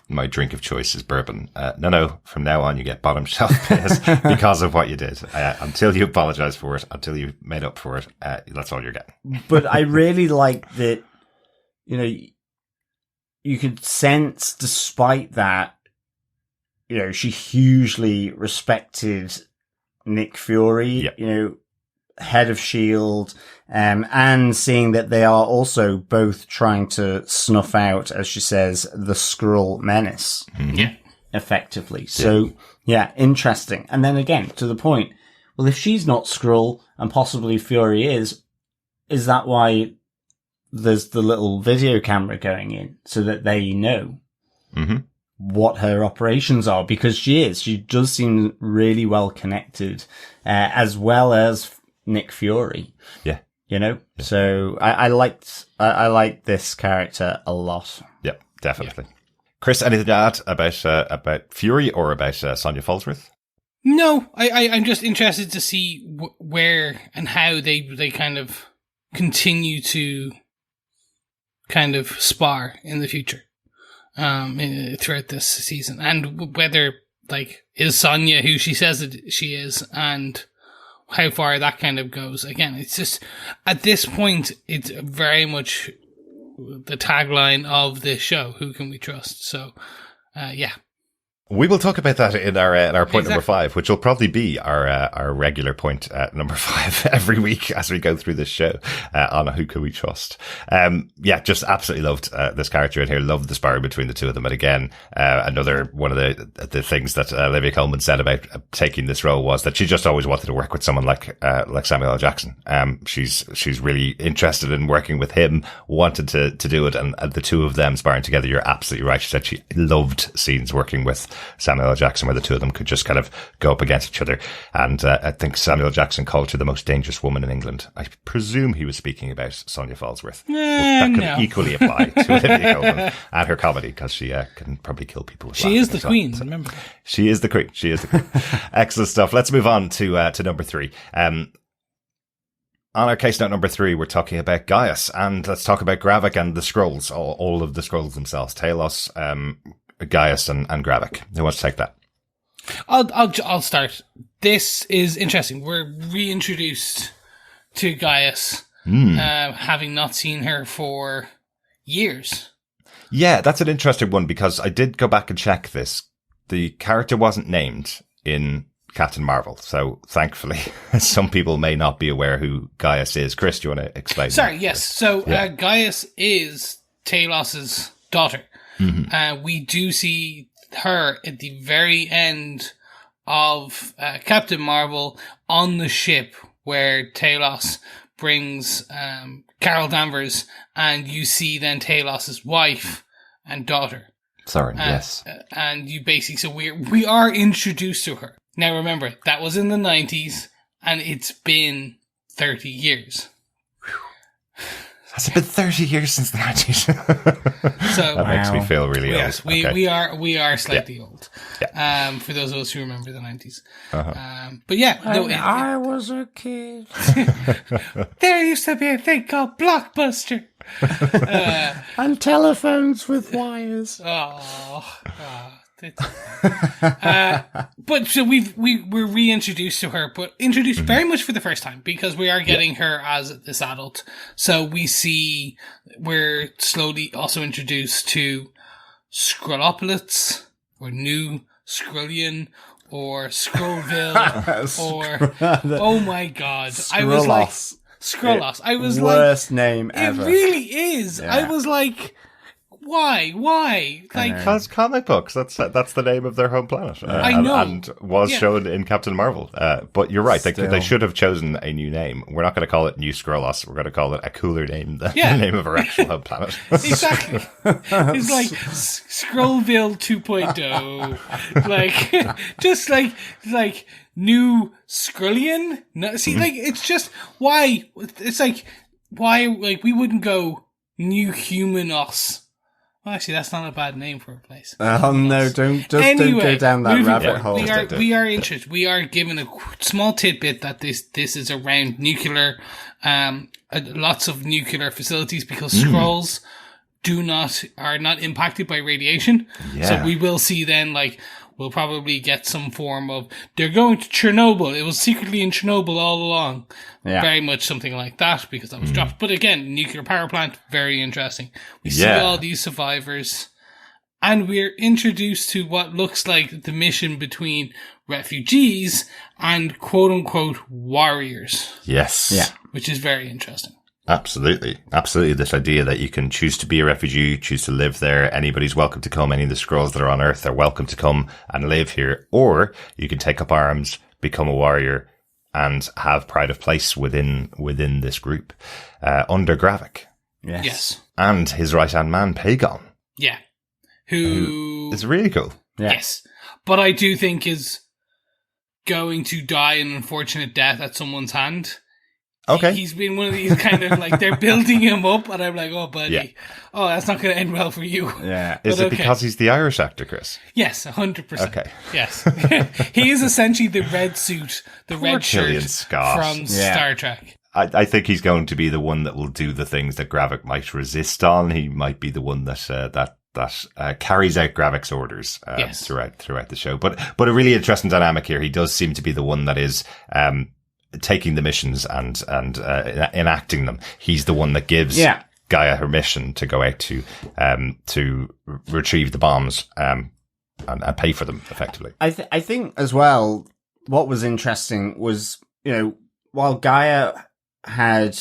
Speaker 1: my drink of choice is bourbon. No, from now on you get bottom shelf piss because of what you did. Until you apologize for it, until you made up for it, that's all you're getting.
Speaker 4: But I really like that, you could sense, despite that, she hugely respected Nick Fury, head of S.H.I.E.L.D., and seeing that they are also both trying to snuff out, as she says, the Skrull menace.
Speaker 1: Yeah.
Speaker 4: Effectively. So, interesting. And then again, to the point, well, if she's not Skrull and possibly Fury is that why there's the little video camera going in so that they know what her operations are? Because she does seem really well connected, as well as Nick Fury.
Speaker 1: Yeah.
Speaker 4: So I liked this character a lot.
Speaker 1: Yeah, definitely. Yeah. Chris, anything to add about Fury or about Sonya Falsworth?
Speaker 5: No, I'm just interested to see where and how they kind of continue to kind of spar in the future. Throughout this season, and whether is Sonya who she says that she is, and how far that kind of goes. Again, it's just at this point, it's very much the tagline of this show: "Who can we trust?" So,
Speaker 1: We will talk about that in our point number 5, which will probably be our regular point number 5 every week as we go through this show on Who Can We Trust. Just absolutely loved this character in here. Loved the sparring between the two of them. And again, another one of the things that Olivia Colman said about taking this role was that she just always wanted to work with someone like Samuel L. Jackson. She's really interested in working with him, wanted to do it, and the two of them sparring together. You're absolutely right. She said she loved scenes working with Samuel L. Jackson where the two of them could just kind of go up against each other. And I think Samuel L. Jackson called her the most dangerous woman in England. I presume he was speaking about Sonya Falsworth. That could equally apply to Olivia Colman and her comedy, because she can probably kill people with
Speaker 5: She is the queen, so remember.
Speaker 1: She is the queen. Excellent stuff. Let's move on to number 3. On our case note number 3, we're talking about Gaius, and let's talk about Gravik and the Skrulls, all of the Skrulls themselves. Talos, Gaius and Gravik. Who wants to take that?
Speaker 5: I'll start. This is interesting. We're reintroduced to Gaius, having not seen her for years.
Speaker 1: Yeah, that's an interesting one, because I did go back and check this. The character wasn't named in Captain Marvel. So thankfully, some people may not be aware who Gaius is. Chris, do you want to explain?
Speaker 5: Sorry, yes. So Gaius is Talos's daughter. We do see her at the very end of Captain Marvel on the ship where Talos brings Carol Danvers, and you see then Talos's wife and daughter.
Speaker 1: Sorry, yes.
Speaker 5: And you basically, so we are introduced to her. Now remember, that was in the 90s, and it's been 30 years.
Speaker 1: Has it been 30 years since the 90s?
Speaker 5: So
Speaker 1: that makes me feel really old.
Speaker 5: Yes, we are slightly old. Yeah. For those of us who remember the 90s. But yeah,
Speaker 4: I was a kid.
Speaker 5: There used to be a thing called Blockbuster.
Speaker 4: And telephones with wires.
Speaker 5: But so we're reintroduced to her, but introduced very much for the first time because we are getting her as this adult. So we're slowly also introduced to Skrullopolis or New Skrullian or Skrullville or oh my god, I was like Skrullos. I was like
Speaker 4: worst name ever.
Speaker 5: It really is.
Speaker 4: Yeah.
Speaker 5: I was like, why? Like,
Speaker 1: because comic books. That's the name of their home planet.
Speaker 5: I know,
Speaker 1: and was shown in Captain Marvel. But you're right. They should have chosen a new name. We're not going to call it New Skrullos. We're going to call it a cooler name than the name of our actual home planet.
Speaker 5: Exactly. It's like Skrullville 2.0. Like, just like New Skrullian. No, see, like, it's just why. It's like why. Like, we wouldn't go New Humanos. Well, actually, that's not a bad name for a place.
Speaker 4: Oh no! Don't go down that rabbit hole.
Speaker 5: We are interested. We are given a small tidbit that this is around nuclear, lots of nuclear facilities because Skrulls are not impacted by radiation. Yeah. So we will see then, like, we'll probably get some form of, they're going to Chernobyl. It was secretly in Chernobyl all along. Yeah. Very much something like that because that was dropped. But again, nuclear power plant, very interesting. We see all these survivors and we're introduced to what looks like the mission between refugees and quote unquote warriors.
Speaker 1: Yes.
Speaker 4: Yeah.
Speaker 5: Which is very interesting.
Speaker 1: Absolutely. This idea that you can choose to be a refugee, choose to live there. Anybody's welcome to come. Any of the Skrulls that are on Earth are welcome to come and live here. Or you can take up arms, become a warrior, and have pride of place within this group, under Gravik.
Speaker 5: Yes.
Speaker 1: And his right-hand man, Pagon.
Speaker 5: Yeah. Who
Speaker 1: is really cool.
Speaker 4: Yeah.
Speaker 5: Yes. But I do think is going to die an unfortunate death at someone's hand.
Speaker 1: Okay.
Speaker 5: He's been one of these kind of like, they're building him up and I'm like, oh buddy, oh, that's not going to end well for you.
Speaker 1: Yeah. Is it because he's the Irish actor, Chris?
Speaker 5: Yes, 100%.
Speaker 1: Okay.
Speaker 5: Yes. He is essentially the red suit, the red shirt
Speaker 1: Killian Scott
Speaker 5: from Star Trek.
Speaker 1: I think he's going to be the one that will do the things that Gravik might resist on. He might be the one that carries out Gravik's orders throughout the show. But a really interesting dynamic here. He does seem to be the one that is taking the missions and enacting them. He's the one that gives Gaia her mission to go out to retrieve the bombs and pay for them effectively.
Speaker 4: I think as well, what was interesting was, while Gaia had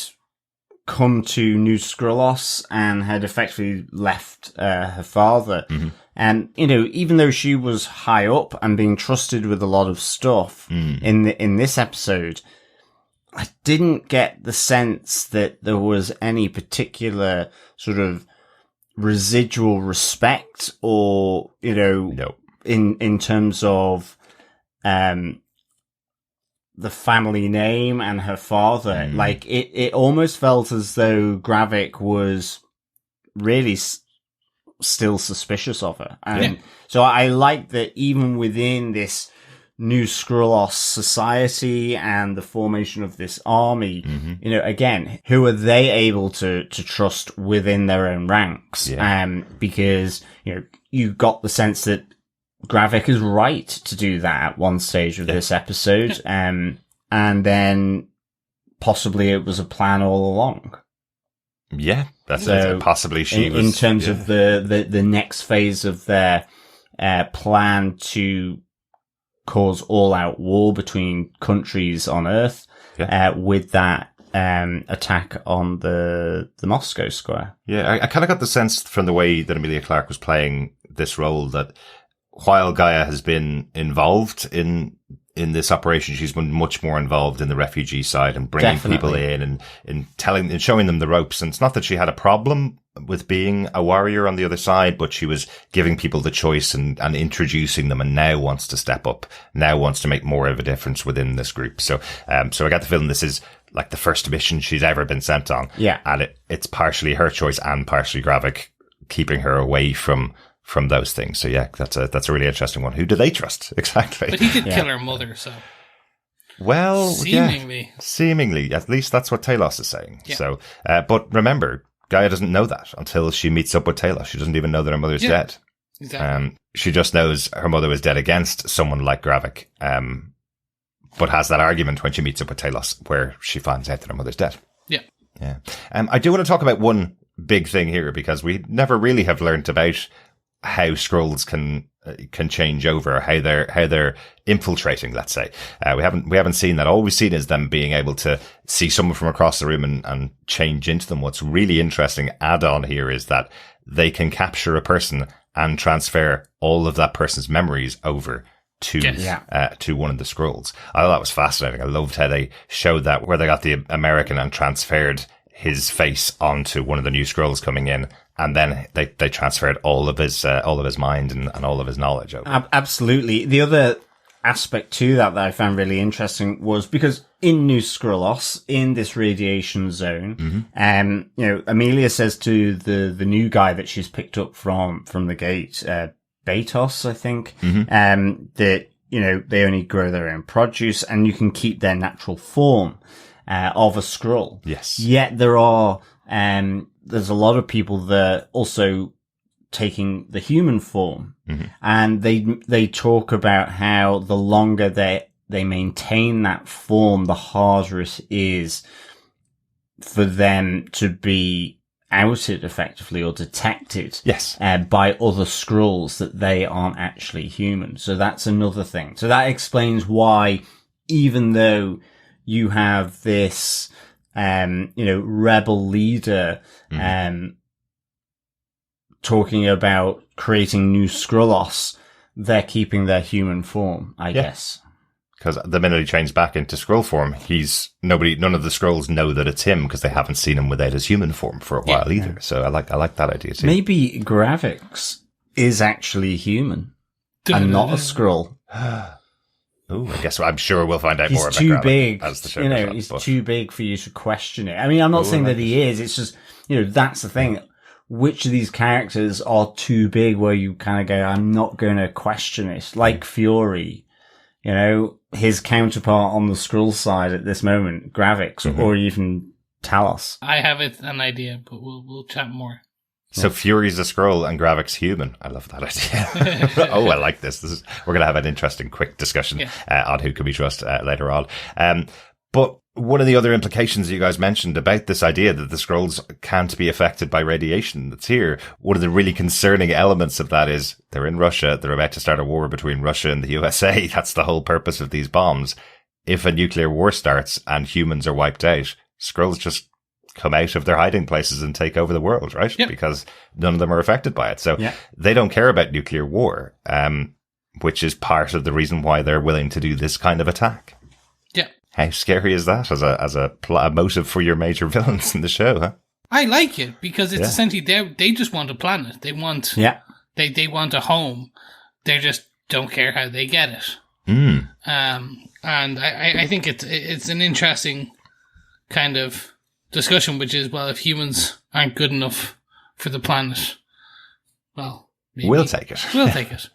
Speaker 4: come to New Skrullos and had effectively left her father, and even though she was high up and being trusted with a lot of stuff in this episode, I didn't get the sense that there was any particular sort of residual respect or, in terms of, the family name and her father. Like it almost felt as though Gravik was really still suspicious of her. And so I like that even within this New Skrullos society and the formation of this army, again, who are they able to trust within their own ranks? Because, you got the sense that Gravik is right to do that at one stage of this episode. And then possibly it was a plan all along.
Speaker 1: Yeah, that's it. Possibly she was.
Speaker 4: In terms of the next phase of their plan to cause all-out war between countries on Earth with that attack on the Moscow Square.
Speaker 1: Yeah, I kind of got the sense from the way that Emilia Clarke was playing this role that while Gaia has been involved in this operation, she's been much more involved in the refugee side and bringing people in and telling and showing them the ropes. And it's not that she had a problem with being a warrior on the other side, but she was giving people the choice and introducing them, and now wants to step up, now wants to make more of a difference within this group. So I got the feeling this is like the first mission she's ever been sent on.
Speaker 4: Yeah.
Speaker 1: And it's partially her choice and partially Gravik keeping her away from those things. So yeah, that's a really interesting one. Who do they trust? Exactly.
Speaker 5: But he did kill her mother, so.
Speaker 1: Well,
Speaker 5: seemingly.
Speaker 1: Yeah, seemingly. At least that's what Talos is saying.
Speaker 5: Yeah.
Speaker 1: So, but remember, Gaia doesn't know that until she meets up with Talos. She doesn't even know that her mother's dead.
Speaker 5: Exactly.
Speaker 1: She just knows her mother was dead against someone like Gravik, but has that argument when she meets up with Talos where she finds out that her mother's dead.
Speaker 5: Yeah.
Speaker 1: Yeah. I do want to talk about one big thing here, because we never really have learnt about how Skrulls can change over, how they're infiltrating, let's say. We haven't seen that. All we've seen is them being able to see someone from across the room and change into them. What's really interesting add-on here is that they can capture a person and transfer all of that person's memories over to one of the Skrulls. I thought that was fascinating. I loved how they showed that, where they got the American and transferred his face onto one of the new Skrulls coming in, and then they transferred all of his mind and all of his knowledge over.
Speaker 4: Absolutely. The other aspect to that I found really interesting was because in New Skrullos, in this radiation zone, Emilia says to the new guy that she's picked up from the gate, Betos, I think, that, they only grow their own produce and you can keep their natural form of a Skrull.
Speaker 1: Yes.
Speaker 4: Yet there are, there's a lot of people that also taking the human form, and they talk about how the longer they maintain that form, the harder it is for them to be outed effectively or detected by other Skrulls that they aren't actually human. So that's another thing. So that explains why, even though you have this rebel leader talking about creating new Skrullos, they're keeping their human form, I guess.
Speaker 1: Because the minute he changes back into Skrull form, none of the Skrulls know that it's him, because they haven't seen him without his human form for a while either. So I like that idea too.
Speaker 4: Maybe Gravik is actually human and not a Skrull.
Speaker 1: Oh, I guess I'm sure we'll find out more about
Speaker 4: Gravik. He's too
Speaker 1: big. As the show goes on,
Speaker 4: he's too big for you to question it. I mean, I'm not saying that he is. It's just, that's the thing. Which of these characters are too big where you kind of go, I'm not going to question it? Like Fury, his counterpart on the Skrull side at this moment, Gravik, or even Talos.
Speaker 5: I have an idea, but we'll chat more.
Speaker 1: So Fury's a Skrull and Gravik's human. I love that idea. Oh, I like this. We're going to have an interesting, quick discussion on who can we trust later on. But one of the other implications you guys mentioned about this idea that the Skrulls can't be affected by radiation that's here, one of the really concerning elements of that is they're in Russia. They're about to start a war between Russia and the USA. That's the whole purpose of these bombs. If a nuclear war starts and humans are wiped out, Skrulls just come out of their hiding places and take over the world, right?
Speaker 5: Yep.
Speaker 1: Because none of them are affected by it. So they don't care about nuclear war, which is part of the reason why they're willing to do this kind of attack.
Speaker 5: Yeah.
Speaker 1: How scary is that as a motive for your major villains in the show, huh?
Speaker 5: I like it because it's essentially they just want a planet. They want they want a home. They just don't care how they get it. And I think it's an interesting kind of discussion, which is, well, if humans aren't good enough for the planet, well, maybe
Speaker 1: we'll take it.
Speaker 5: We'll take it.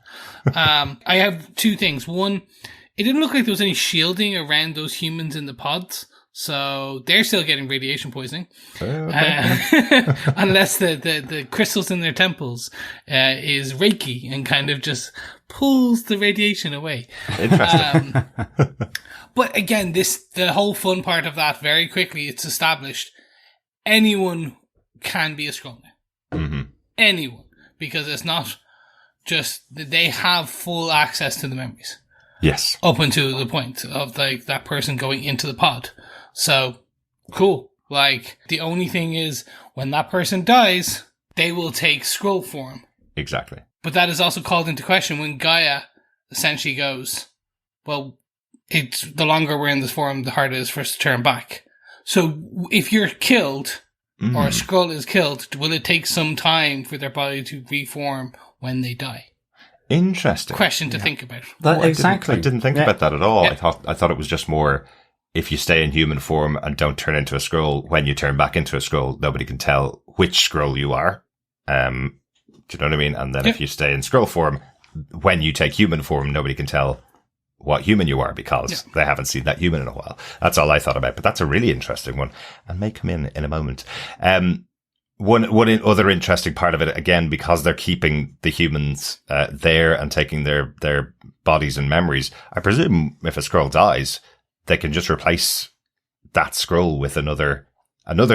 Speaker 5: I have two things. One, it didn't look like there was any shielding around those humans in the pods, so they're still getting radiation poisoning. Unless the crystals in their temples is Reiki and kind of just pulls the radiation away.
Speaker 1: Interesting.
Speaker 5: But again, the whole fun part of that, very quickly, it's established. Anyone can be a Skrull now. Mm-hmm. Anyone. Because it's not just that they have full access to the memories.
Speaker 1: Yes.
Speaker 5: Up until the point of like that person going into the pod. So, cool. Like, the only thing is, when that person dies, they will take scroll form.
Speaker 1: Exactly.
Speaker 5: But that is also called into question when Gaia essentially goes, well, it's the longer we're in this form, the harder it is for us to turn back. So if you're killed, or a scroll is killed, will it take some time for their body to reform when they die?
Speaker 1: Interesting.
Speaker 5: Question to think about.
Speaker 4: Exactly.
Speaker 1: I didn't think about that at all.
Speaker 5: Yeah.
Speaker 1: I thought it was just more, if you stay in human form and don't turn into a scroll, when you turn back into a scroll, nobody can tell which scroll you are. Do you know what I mean? And then if you stay in scroll form, when you take human form, nobody can tell what human you are because they haven't seen that human in a while. That's all I thought about. But that's a really interesting one and may come in a moment. One other interesting part of it, again, because they're keeping the humans there and taking their bodies and memories, I presume if a scroll dies, they can just replace that scroll with another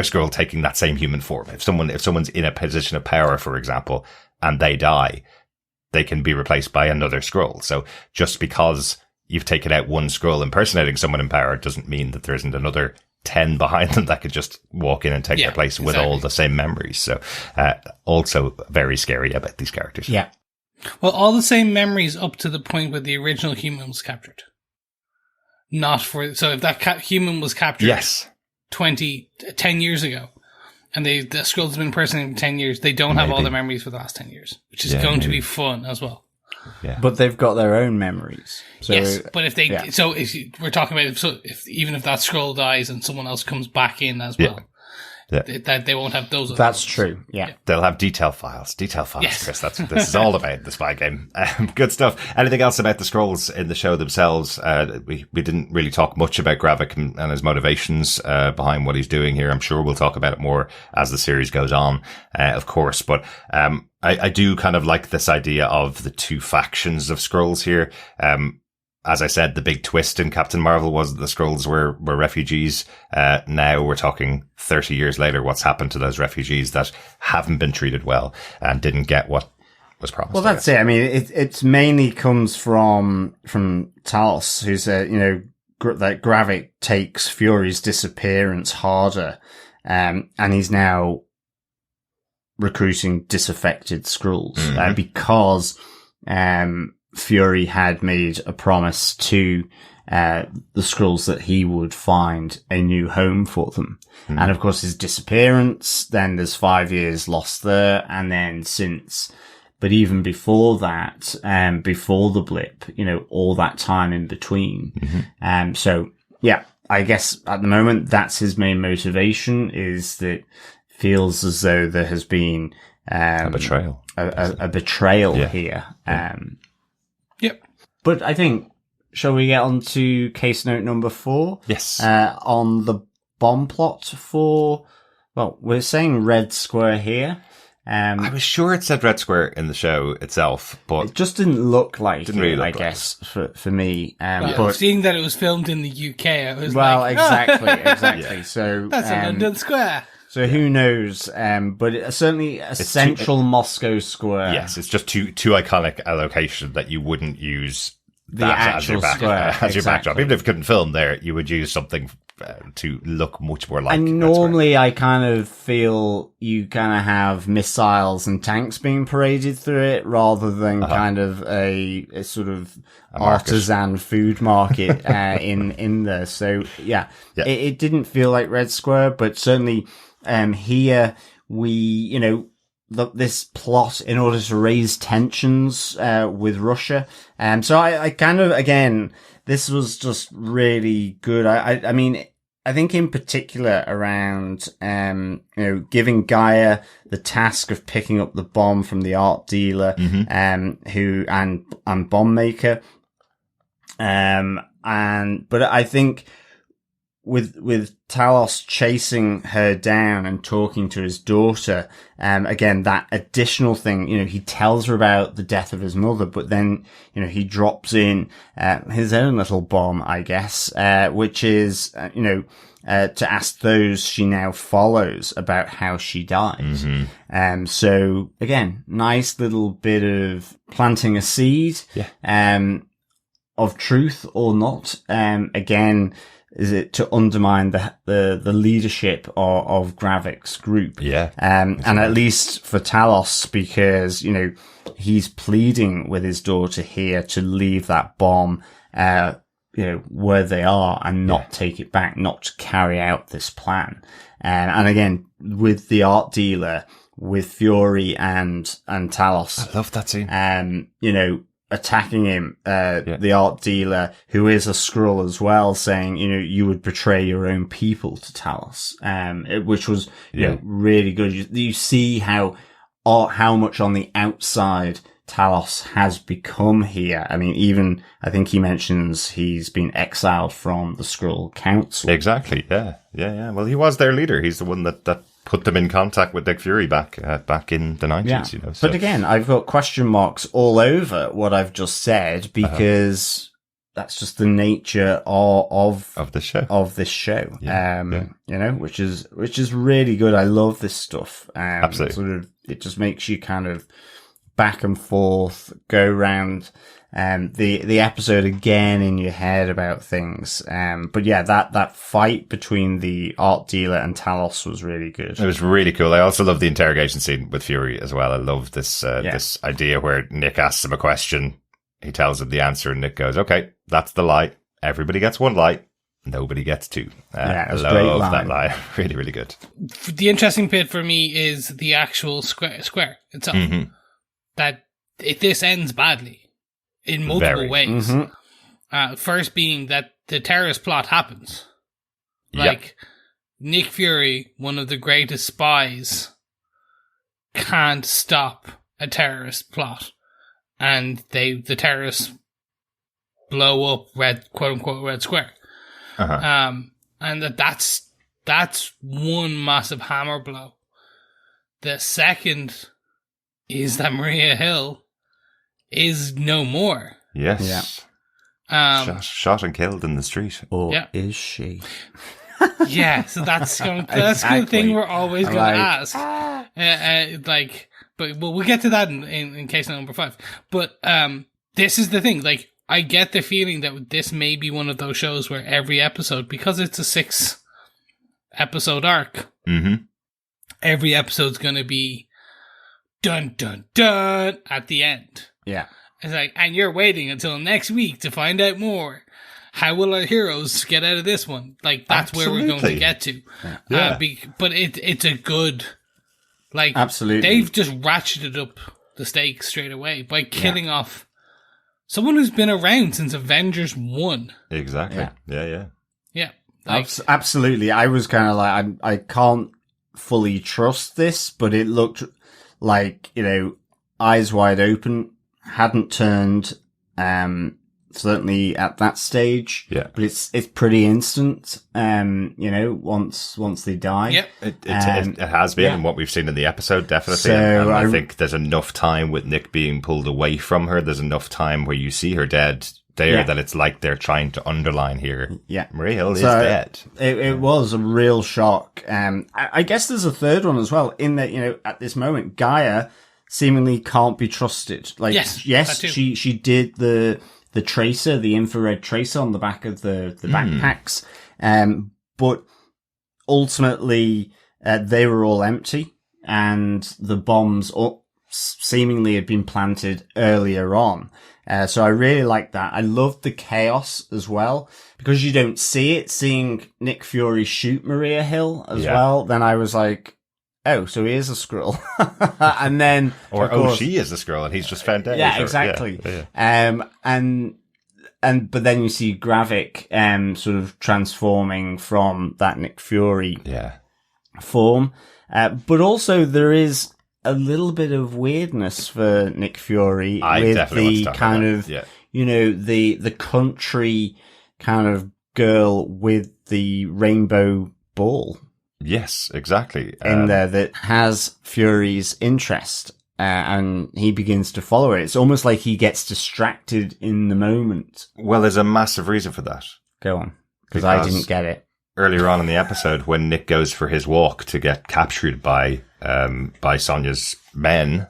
Speaker 1: scroll taking that same human form. If someone's in a position of power, for example, and they die, they can be replaced by another scroll. So just because you've taken out one scroll impersonating someone in power doesn't mean that there isn't another 10 behind them that could just walk in and take their place with all the same memories. So also very scary about these characters.
Speaker 4: Yeah.
Speaker 5: Well, all the same memories up to the point where the original human was captured. So if that human was captured 10 years ago, and the scroll's been impersonating for 10 years, they don't have all the memories for the last 10 years, which is going to be fun as well.
Speaker 4: Yeah. But they've got their own memories. So,
Speaker 5: yes, but if they, so if we're talking about, even if that scroll dies and someone else comes back in as well, they won't have those.
Speaker 4: That's true. Yeah.
Speaker 1: They'll have detail files. Yes. Chris. That's what this is all about, the spy game. Good stuff. Anything else about the scrolls in the show themselves? We didn't really talk much about Gravik and his motivations behind what he's doing here. I'm sure we'll talk about it more as the series goes on, of course. But I do kind of like this idea of the two factions of scrolls here. As I said, the big twist in Captain Marvel was that the Skrulls were refugees. Now we're talking 30 years later, what's happened to those refugees that haven't been treated well and didn't get what was promised.
Speaker 4: Well, that's it. I mean, it mainly comes from Talos, who's that Gravik takes Fury's disappearance harder, and he's now recruiting disaffected Skrulls because Fury had made a promise to the Skrulls that he would find a new home for them. And of course his disappearance, then there's 5 years lost there, and then but even before that, before the blip, all that time in between. So yeah, I guess at the moment that's his main motivation, is that feels as though there has been
Speaker 1: a betrayal.
Speaker 4: A betrayal here.
Speaker 5: Yep.
Speaker 4: But I think, shall we get on to case note number 4?
Speaker 1: Yes.
Speaker 4: On the bomb plot for, well, we're saying Red Square here.
Speaker 1: I was sure it said Red Square in the show itself, but
Speaker 4: it just didn't look like
Speaker 1: really
Speaker 4: I guess, for me.
Speaker 5: But seeing that it was filmed in the UK, I was
Speaker 4: exactly. So
Speaker 5: that's a London Square.
Speaker 4: So who knows? But it's certainly a central Moscow square.
Speaker 1: Yes, it's just too iconic a location that you wouldn't use
Speaker 4: the actual square
Speaker 1: as your backdrop. Even if you couldn't film there, you would use something to look much more like.
Speaker 4: And normally, I kind of feel you kind of have missiles and tanks being paraded through it, rather than kind of a sort of artisan food market in there. So yeah. It didn't feel like Red Square, but certainly. Here we, this plot in order to raise tensions, with Russia. So I kind of, again, this was just really good. I mean, I think in particular around, giving Gaia the task of picking up the bomb from the art dealer, and bomb maker. But I think, with Talos chasing her down and talking to his daughter, again, that additional thing, he tells her about the death of his mother, but then, he drops in, his own little bomb, I guess, which is, to ask those she now follows about how she died. So again, nice little bit of planting a seed. of truth or not? Again, is it to undermine the leadership of Gravik's group?
Speaker 1: Yeah.
Speaker 4: And at least for Talos, because, you know, he's pleading with his daughter here to leave that bomb, you know, where they are and not take it back, not to carry out this plan. And again, with the art dealer, with Fury and Talos.
Speaker 1: I love that scene.
Speaker 4: You know, attacking him, the art dealer, who is a Skrull as well, saying, you know, you would betray your own people to Talos, which was, you know, really good. You see how much on the outside Talos has become here. I mean, even, I think he mentions he's been exiled from the Skrull Council.
Speaker 1: Exactly, yeah. Well, he was their leader. He's the one that put them in contact with Nick Fury back in the 90s, you know. So.
Speaker 4: But again, I've got question marks all over what I've just said, because that's just the nature of
Speaker 1: the show.
Speaker 4: Of this show.
Speaker 1: Yeah.
Speaker 4: You know, which is really good. I love this stuff.
Speaker 1: Absolutely.
Speaker 4: Sort of, it just makes you kind of back and forth, go around the episode again in your head about things. But yeah, that fight between the art dealer and Talos was really good.
Speaker 1: It was really cool. I also love the interrogation scene with Fury as well. I love this this idea where Nick asks him a question, he tells him the answer, and Nick goes, "Okay, that's the lie. Everybody gets one lie. Nobody gets two."
Speaker 4: It was
Speaker 1: I
Speaker 4: a great
Speaker 1: love
Speaker 4: line.
Speaker 1: that lie. Really, really good.
Speaker 5: The interesting bit for me is the actual square itself.
Speaker 1: Mm-hmm.
Speaker 5: That this ends badly in multiple ways.
Speaker 4: Mm-hmm.
Speaker 5: First being that the terrorist plot happens. Like, Nick Fury, one of the greatest spies, can't stop a terrorist plot. And the terrorists blow up quote unquote Red Square. And that's one massive hammer blow. The second is that Maria Hill is no more.
Speaker 1: Yes.
Speaker 5: Yeah.
Speaker 1: Shot and killed in the street.
Speaker 4: Or is she?
Speaker 5: Yeah, so that's the thing we're always going to ask. But we'll get to that in case number 5. But this is the thing. Like, I get the feeling that this may be one of those shows where every episode, because it's a 6-episode arc, every episode's going to be dun dun dun at the end.
Speaker 4: Yeah.
Speaker 5: It's like, and you're waiting until next week to find out more. How will our heroes get out of this one? Like, that's
Speaker 1: Absolutely.
Speaker 5: where we're going to get to.
Speaker 1: Yeah.
Speaker 5: But it's a good, like,
Speaker 4: absolutely.
Speaker 5: They've just ratcheted up the stakes straight away by killing off someone who's been around since Avengers 1.
Speaker 1: Exactly. Yeah.
Speaker 5: Like,
Speaker 4: absolutely. I was kind of like, I can't fully trust this, but it looked like, you know, eyes wide open, hadn't turned, certainly at that stage. Yeah. But it's pretty instant, you know, once they die.
Speaker 5: Yep.
Speaker 1: It has been, and what we've seen in the episode, definitely. And I think there's enough time with Nick being pulled away from her. There's enough time where you see her dead there that it's like they're trying to underline here. Yeah. Maria Hill is dead.
Speaker 4: It was a real shock. I guess there's a third one as well, in that, you know, at this moment, Gaia seemingly can't be trusted. Like, yes, she did the tracer, the infrared tracer on the back of the backpacks. But ultimately, they were all empty, and the bombs seemingly had been planted earlier on. So I really like that. I loved the chaos as well, because you don't see it. Seeing Nick Fury shoot Maria Hill as well, then I was like, oh, so he is a Skrull. And then,
Speaker 1: she is a Skrull, and he's just found out.
Speaker 4: Yeah, exactly. Yeah. But then you see Gravik, sort of transforming from that Nick Fury form. But also there is a little bit of weirdness for Nick Fury with the kind of, you know, the country kind of girl with the rainbow ball.
Speaker 1: Yes, exactly.
Speaker 4: In there that has Fury's interest, and he begins to follow it. It's almost like he gets distracted in the moment.
Speaker 1: Well, there's a massive reason for that.
Speaker 4: Go on, because I didn't get it.
Speaker 1: Earlier on in the episode, when Nick goes for his walk to get captured by Sonya's men,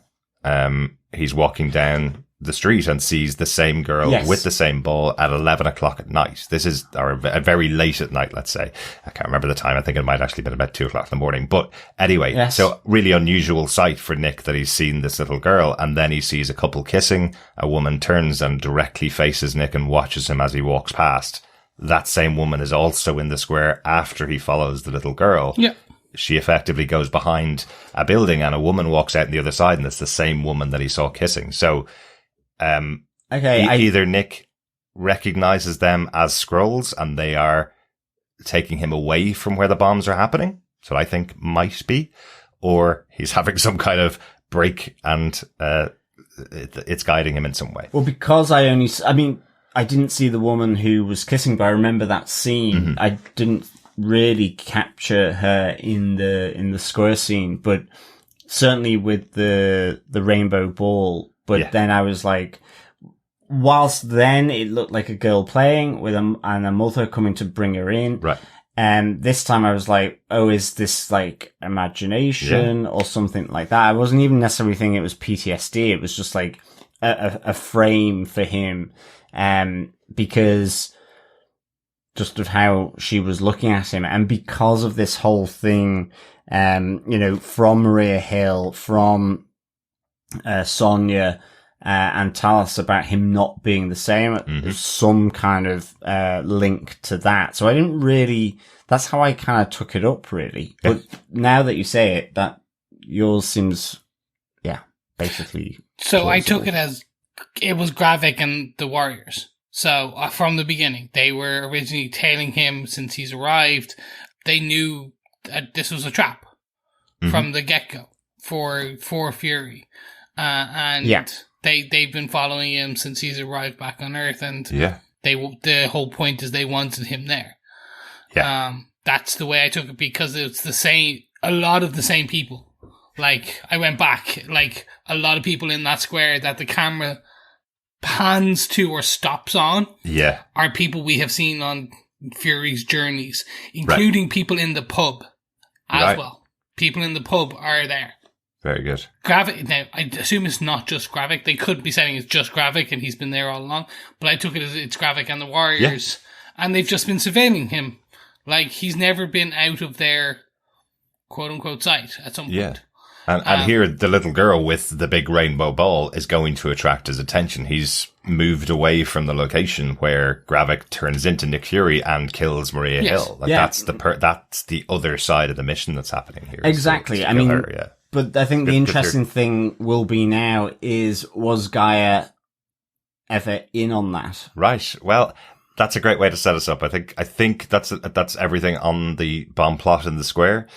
Speaker 1: he's walking down the street and sees the same girl with the same ball at 11 o'clock at night. This is, or very late at night, let's say. I can't remember the time. I think it might actually been about 2 o'clock in the morning. But anyway, so really unusual sight for Nick that he's seen this little girl, and then he sees a couple kissing. A woman turns and directly faces Nick and watches him as he walks past. That same woman is also in the square after he follows the little girl.
Speaker 5: Yeah.
Speaker 1: She effectively goes behind a building and a woman walks out on the other side, and it's the same woman that he saw kissing. So, either Nick recognizes them as Skrulls and they are taking him away from where the bombs are happening. So I think might be, or he's having some kind of break and, it's guiding him in some way.
Speaker 4: Well, because I didn't see the woman who was kissing, but I remember that scene. Mm-hmm. I didn't really capture her in the square scene, but certainly with the rainbow ball. But then I was like, whilst then it looked like a girl playing with and a mother coming to bring her in.
Speaker 1: Right.
Speaker 4: And this time I was like, oh, is this like imagination or something like that? I wasn't even necessarily thinking it was PTSD. It was just like a frame for him. Because just of how she was looking at him, and because of this whole thing, from Maria Hill, from Sonya, and Talos about him not being the same. There's some kind of link to that. So I didn't really, that's how I kind of took it up, really.
Speaker 1: Yeah.
Speaker 4: But now that you say it, that yours seems, basically.
Speaker 5: So I took it as it was Gravik and the Warriors. So from the beginning, they were originally tailing him since he's arrived. They knew that this was a trap from the get-go for Fury. They've been following him since he's arrived back on Earth, and the whole point is they wanted him there. Yeah. That's the way I took it, because it's a lot of the same people. Like, I went back, like, a lot of people in that square that the camera pans to or stops on are people we have seen on Fury's journeys, including people in the pub as well. People in the pub are there.
Speaker 1: Very good.
Speaker 5: Gravik, now, I assume it's not just Gravik. They could be saying it's just Gravik and he's been there all along, but I took it as it's Gravik and the Warriors, and they've just been surveilling him. Like, he's never been out of their quote-unquote sight at some point.
Speaker 1: And here, the little girl with the big rainbow ball is going to attract his attention. He's moved away from the location where Gravik turns into Nick Fury and kills Maria Hill. Like, that's the other side of the mission that's happening here.
Speaker 4: Exactly.
Speaker 1: So
Speaker 4: I mean, but I think the interesting thing will be now is, was Gaia ever in on that?
Speaker 1: Right. Well, that's a great way to set us up. I think that's everything on the bomb plot in the square.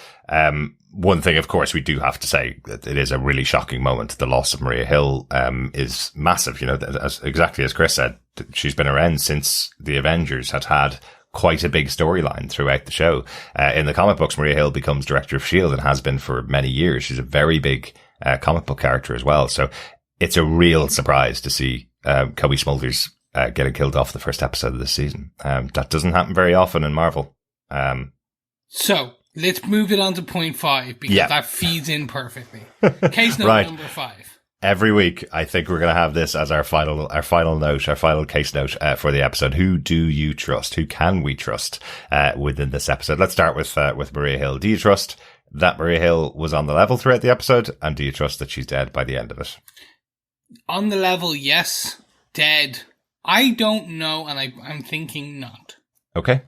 Speaker 1: One thing, of course, we do have to say that it is a really shocking moment. The loss of Maria Hill is massive. Exactly as Chris said, she's been around since the Avengers had quite a big storyline throughout the show. In the comic books, Maria Hill becomes director of S.H.I.E.L.D. and has been for many years. She's a very big comic book character as well. So it's a real surprise to see Cobie Smulders getting killed off the first episode of this season. That doesn't happen very often in Marvel.
Speaker 5: So let's move it on to point 5, because that feeds in perfectly. Case note number 5.
Speaker 1: Every week, I think we're going to have this as our final case note for the episode. Who do you trust? Who can we trust within this episode? Let's start with Maria Hill. Do you trust that Maria Hill was on the level throughout the episode, and do you trust that she's dead by the end of it?
Speaker 5: On the level, yes. Dead, I don't know, and I'm thinking not.
Speaker 1: Okay.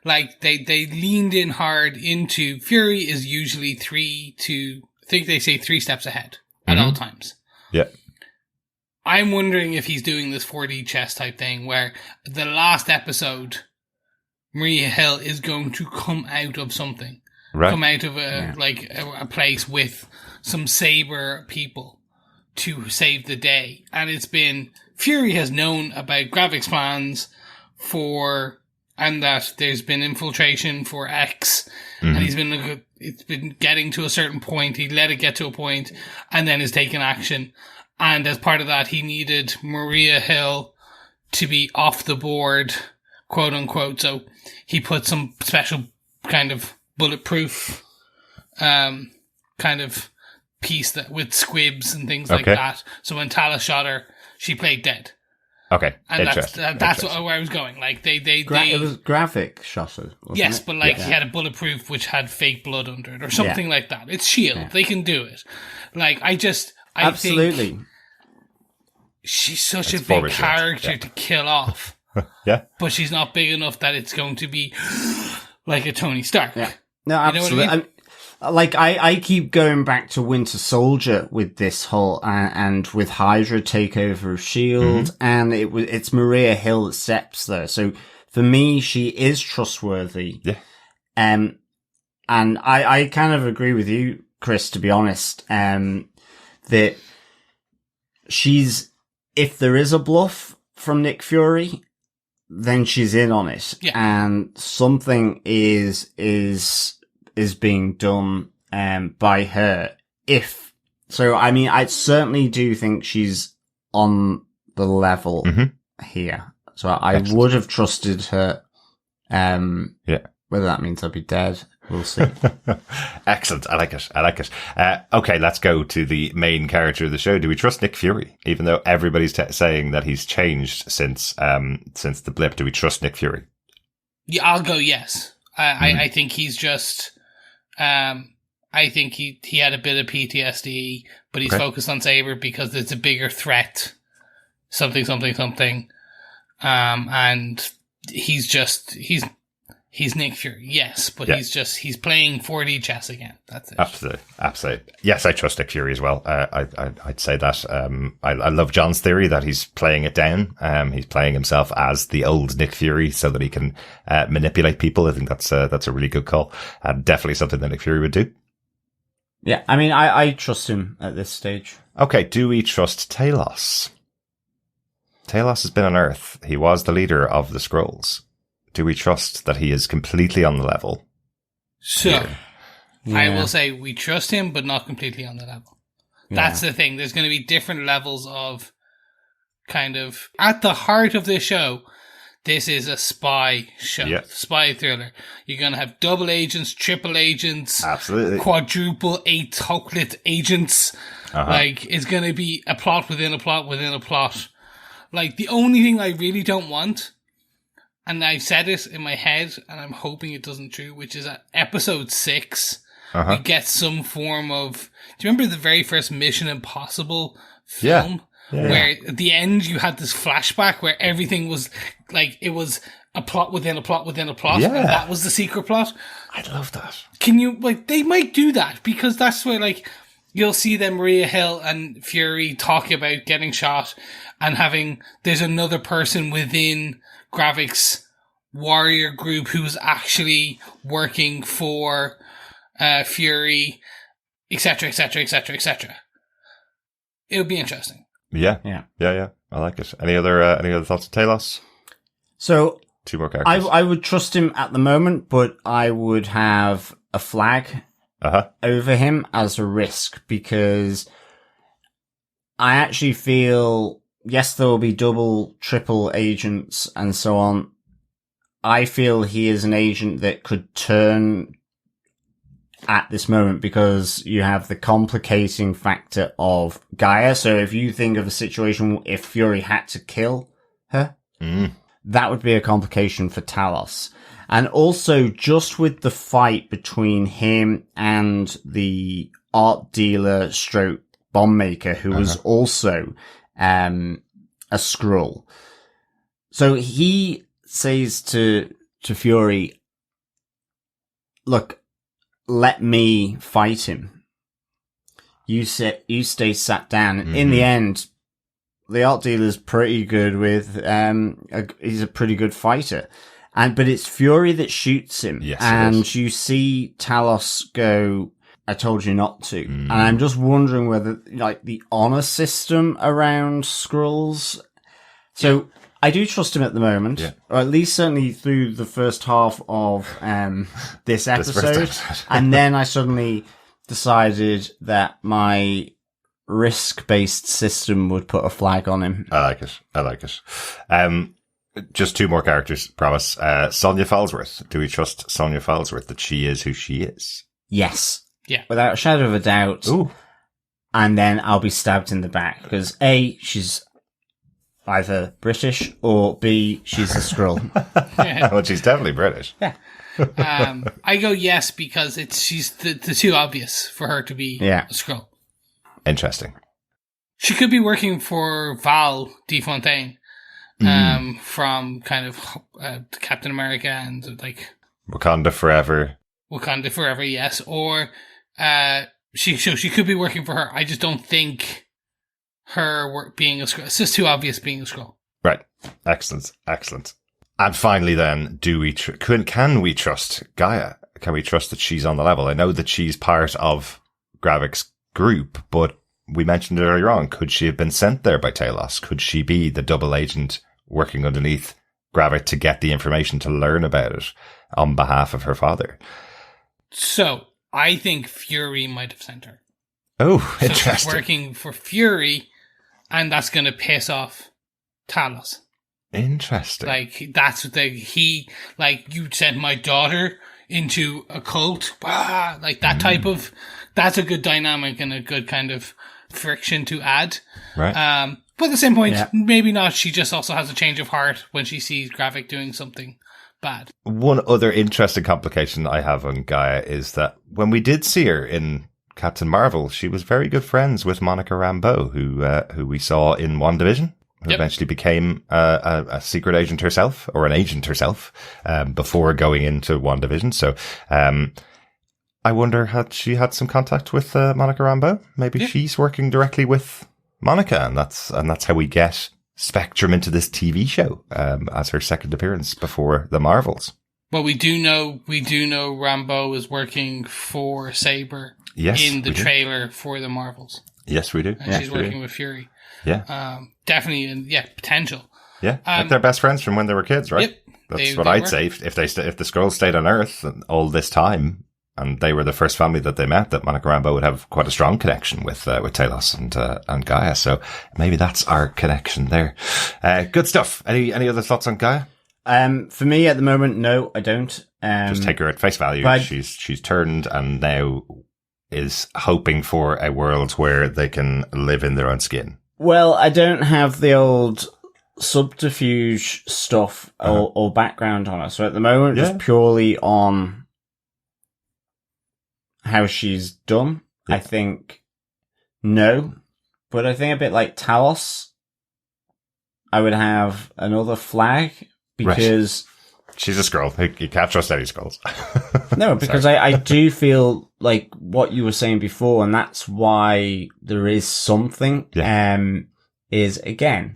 Speaker 5: Like, they leaned in hard into Fury is usually 3 steps ahead at all times.
Speaker 1: Yeah.
Speaker 5: I'm wondering if he's doing this 4D chess type thing where the last episode, Maria Hill is going to come out of something. Right. Come out of a place with some Saber people to save the day. And it's been, Fury has known about Gravik's plans and that there's been infiltration for X, and it's been getting to a certain point. He let it get to a point, and then has taken action. And as part of that, he needed Maria Hill to be off the board, quote unquote. So he put some special kind of bulletproof, kind of piece that with squibs and things like that. So when Talos shot her, she played dead.
Speaker 1: Okay,
Speaker 5: and that's where I was going. Like it
Speaker 4: was Gravik shot her.
Speaker 5: Yes, but he had a bulletproof which had fake blood under it or something like that. It's S.H.I.E.L.D. Yeah. They can do it. Like I
Speaker 4: absolutely
Speaker 5: think she's such a big character to kill off.
Speaker 1: Yeah,
Speaker 5: but she's not big enough that it's going to be like a Tony Stark.
Speaker 4: Yeah, no, absolutely.
Speaker 5: You know what I mean?
Speaker 4: I keep going back to Winter Soldier with this whole, and with Hydra takeover of S.H.I.E.L.D., and it's Maria Hill that steps there. So for me, she is trustworthy.
Speaker 1: Yeah.
Speaker 4: And I kind of agree with you, Chris, to be honest, that if there is a bluff from Nick Fury, then she's in on it.
Speaker 5: Yeah.
Speaker 4: And something is being done by her. I certainly do think she's on the level here. So I would have trusted her. Whether that means I'll be dead, we'll see.
Speaker 1: Excellent. I like it. Okay, let's go to the main character of the show. Do we trust Nick Fury? Even though everybody's saying that he's changed since the blip, do we trust Nick Fury?
Speaker 5: Yeah, I'll go yes. I think he's just... I think he had a bit of PTSD, but he's focused on Saber because it's a bigger threat. Something. And he's Nick Fury, yes, but he's playing 4D chess again. That's it.
Speaker 1: Absolutely. Yes, I trust Nick Fury as well. I'd say that. I love John's theory that he's playing it down. He's playing himself as the old Nick Fury so that he can manipulate people. I think that's a really good call. Definitely something that Nick Fury would do.
Speaker 4: Yeah, I mean, I trust him at this stage.
Speaker 1: Okay, do we trust Talos? Talos has been on Earth. He was the leader of the Skrulls. Do we trust that he is completely on the level?
Speaker 5: So, I will say we trust him, but not completely on the level. Yeah. That's the thing. There's going to be different levels of kind of... At the heart of this show, this is a spy show, spy thriller. You're going to have double agents, triple agents,
Speaker 1: absolutely,
Speaker 5: quadruple, octuplet agents. Like, it's going to be a plot within a plot within a plot. Like, the only thing I really don't want, and I've said it in my head, and I'm hoping it doesn't true, which is at episode 6, we get some form of... Do you remember the very first Mission Impossible film? Yeah. Where at the end you had this flashback where everything was like, it was a plot within a plot within a plot, and that was the secret plot.
Speaker 1: I'd love that.
Speaker 5: Can you, like, they might do that, because that's where, like, you'll see them, Maria Hill and Fury, talk about getting shot and there's another person within Gravik's warrior group who's actually working for Fury, etc., etc., etc., etc. It'll be interesting.
Speaker 1: Yeah. I like it. Any other thoughts on Talos?
Speaker 4: So
Speaker 1: 2 more characters.
Speaker 4: I would trust him at the moment, but I would have a flag over him as a risk, because I actually feel, yes, there will be double, triple agents and so on. I feel he is an agent that could turn at this moment, because you have the complicating factor of Gaia. So if you think of a situation if Fury had to kill her, that would be a complication for Talos. And also, just with the fight between him and the art dealer stroke bomb maker, who was also a Skrull. So he says to Fury, look, let me fight him. You stay sat down. In the end, the art dealer's pretty good with, he's a pretty good fighter. But it's Fury that shoots him.
Speaker 1: Yes,
Speaker 4: and you see Talos go, I told you not to. And I'm just wondering whether, like, the honor system around Skrulls. So I do trust him at the moment, or at least certainly through the first half of this episode. And then I suddenly decided that my risk-based system would put a flag on him.
Speaker 1: I like it. Just 2 more characters, promise. Sonya Falsworth. Do we trust Sonya Falsworth that she is who she is?
Speaker 4: Yes.
Speaker 5: Yeah.
Speaker 4: Without a shadow of a doubt.
Speaker 1: Ooh.
Speaker 4: And then I'll be stabbed in the back, because A, she's either British or B, she's a Skrull.
Speaker 1: Well, she's definitely British.
Speaker 4: Yeah.
Speaker 5: I go yes because she's the too obvious for her to be a Skrull.
Speaker 1: Interesting.
Speaker 5: She could be working for Val DeFontaine, from kind of Captain America and like
Speaker 1: Wakanda Forever.
Speaker 5: Wakanda Forever, yes. Or she could be working for her. I just don't think her being a Skrull. It's just too obvious being a Skrull.
Speaker 1: Right. Excellent. And finally, then, can we trust Gaia? Can we trust that she's on the level? I know that she's part of Gravik's group, but we mentioned it earlier on. Could she have been sent there by Talos? Could she be the double agent working underneath Gravik to get the information to learn about it on behalf of her father?
Speaker 5: So, I think Fury might have sent her.
Speaker 1: Oh,
Speaker 5: so
Speaker 1: interesting.
Speaker 5: She's working for Fury, and that's going to piss off Talos.
Speaker 1: Interesting.
Speaker 5: Like, that's what you sent my daughter into a cult. Like, that type of, that's a good dynamic and a good kind of friction to add.
Speaker 1: Right.
Speaker 5: But at the same point, maybe not. She just also has a change of heart when she sees Gravik doing something bad. One
Speaker 1: other interesting complication I have on Gaia is that when we did see her in Captain Marvel, she was very good friends with Monica Rambeau, who we saw in WandaVision, who eventually became a secret agent herself, or an agent herself, before going into WandaVision. So, I wonder, had she had some contact with Monica Rambeau? Maybe she's working directly with Monica, and that's how we get Spectrum into this TV show, as her second appearance before the Marvels.
Speaker 5: Well, we do know Rambeau is working for Saber in the trailer for the Marvels.
Speaker 1: Yes, we do.
Speaker 5: And she's working with Fury.
Speaker 1: Yeah.
Speaker 5: Definitely, potential.
Speaker 1: Yeah. Like they're best friends from when they were kids, right?
Speaker 5: Yep.
Speaker 1: That's what I'd say. If the Skrulls stayed on Earth all this time, and they were the first family that they met, that Monica Rambeau would have quite a strong connection with Talos and Gaia. So maybe that's our connection there. Good stuff. Any other thoughts on Gaia?
Speaker 4: For me at the moment, no, I don't.
Speaker 1: Just take her at face value. She's turned and now is hoping for a world where they can live in their own skin.
Speaker 4: Well, I don't have the old subterfuge stuff or background on her. So at the moment, just purely on how she's done, I think no. But I think a bit like Talos, I would have another flag because...
Speaker 1: She's a Skrull. You can't trust any Skrulls.
Speaker 4: No, because I do feel like what you were saying before, and that's why there is something, is, again,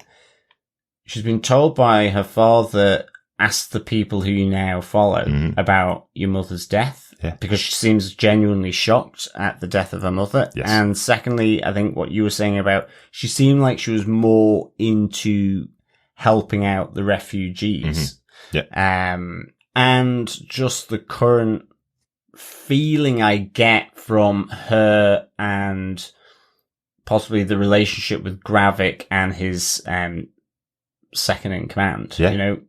Speaker 4: she's been told by her father, ask the people who you now follow about your mother's death, because she seems genuinely shocked at the death of her mother. Yes. And secondly, I think what you were saying about, she seemed like she was more into helping out the refugees. And just the current feeling I get from her and possibly the relationship with Gravik and his second in command. You know,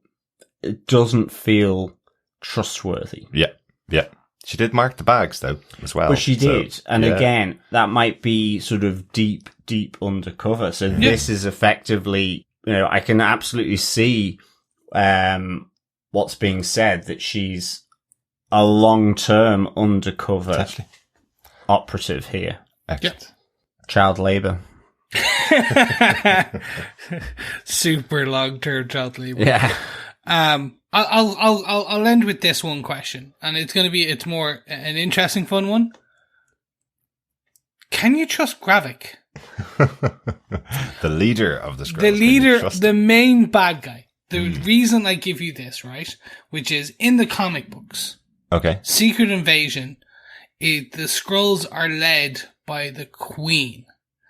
Speaker 4: it doesn't feel trustworthy.
Speaker 1: Yeah. She did mark the bags, though, as well.
Speaker 4: But she did. And again, that might be sort of deep undercover. So this is effectively, you know, I can absolutely see what's being said, that she's a long-term undercover operative here.
Speaker 1: Excellent.
Speaker 4: Child labour.
Speaker 5: Super long-term child labour.
Speaker 4: Yeah.
Speaker 5: I'll end with this one question, and it's more an interesting, fun one. Can you trust Gravik?
Speaker 1: The leader of the Skrulls.
Speaker 5: The leader, the main bad guy. The reason I give you this, right, which is in the comic books, Secret Invasion, the Skrulls are led by the Queen,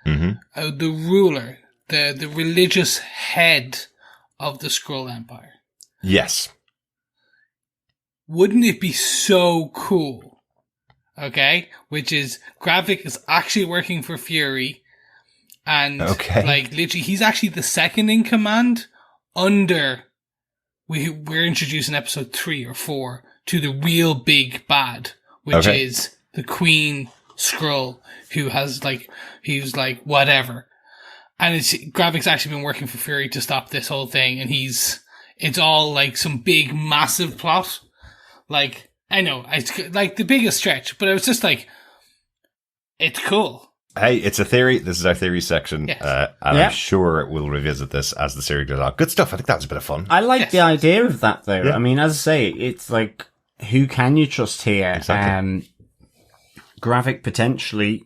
Speaker 5: the ruler, the religious head of the Skrull Empire.
Speaker 1: Yes.
Speaker 5: Wouldn't it be so cool? Which is Gravik is actually working for Fury, and like literally, he's actually the second in command. We're introduced in episode 3 or 4 to the real big bad, which is the Queen Skrull, who has he's whatever. And Gravik's actually been working for Fury to stop this whole thing, and it's all like some big, massive plot. Like, I know, it's like the biggest stretch, but it was just like, it's cool.
Speaker 1: Hey, it's a theory. This is our theory section.
Speaker 5: Yes.
Speaker 1: And I'm sure we'll revisit this as the series goes on. Good stuff. I think that was a bit of fun.
Speaker 4: I like the idea of that, though.
Speaker 1: Yeah.
Speaker 4: I mean, as I say, it's like, who can you trust here?
Speaker 1: Exactly.
Speaker 4: Gravik potentially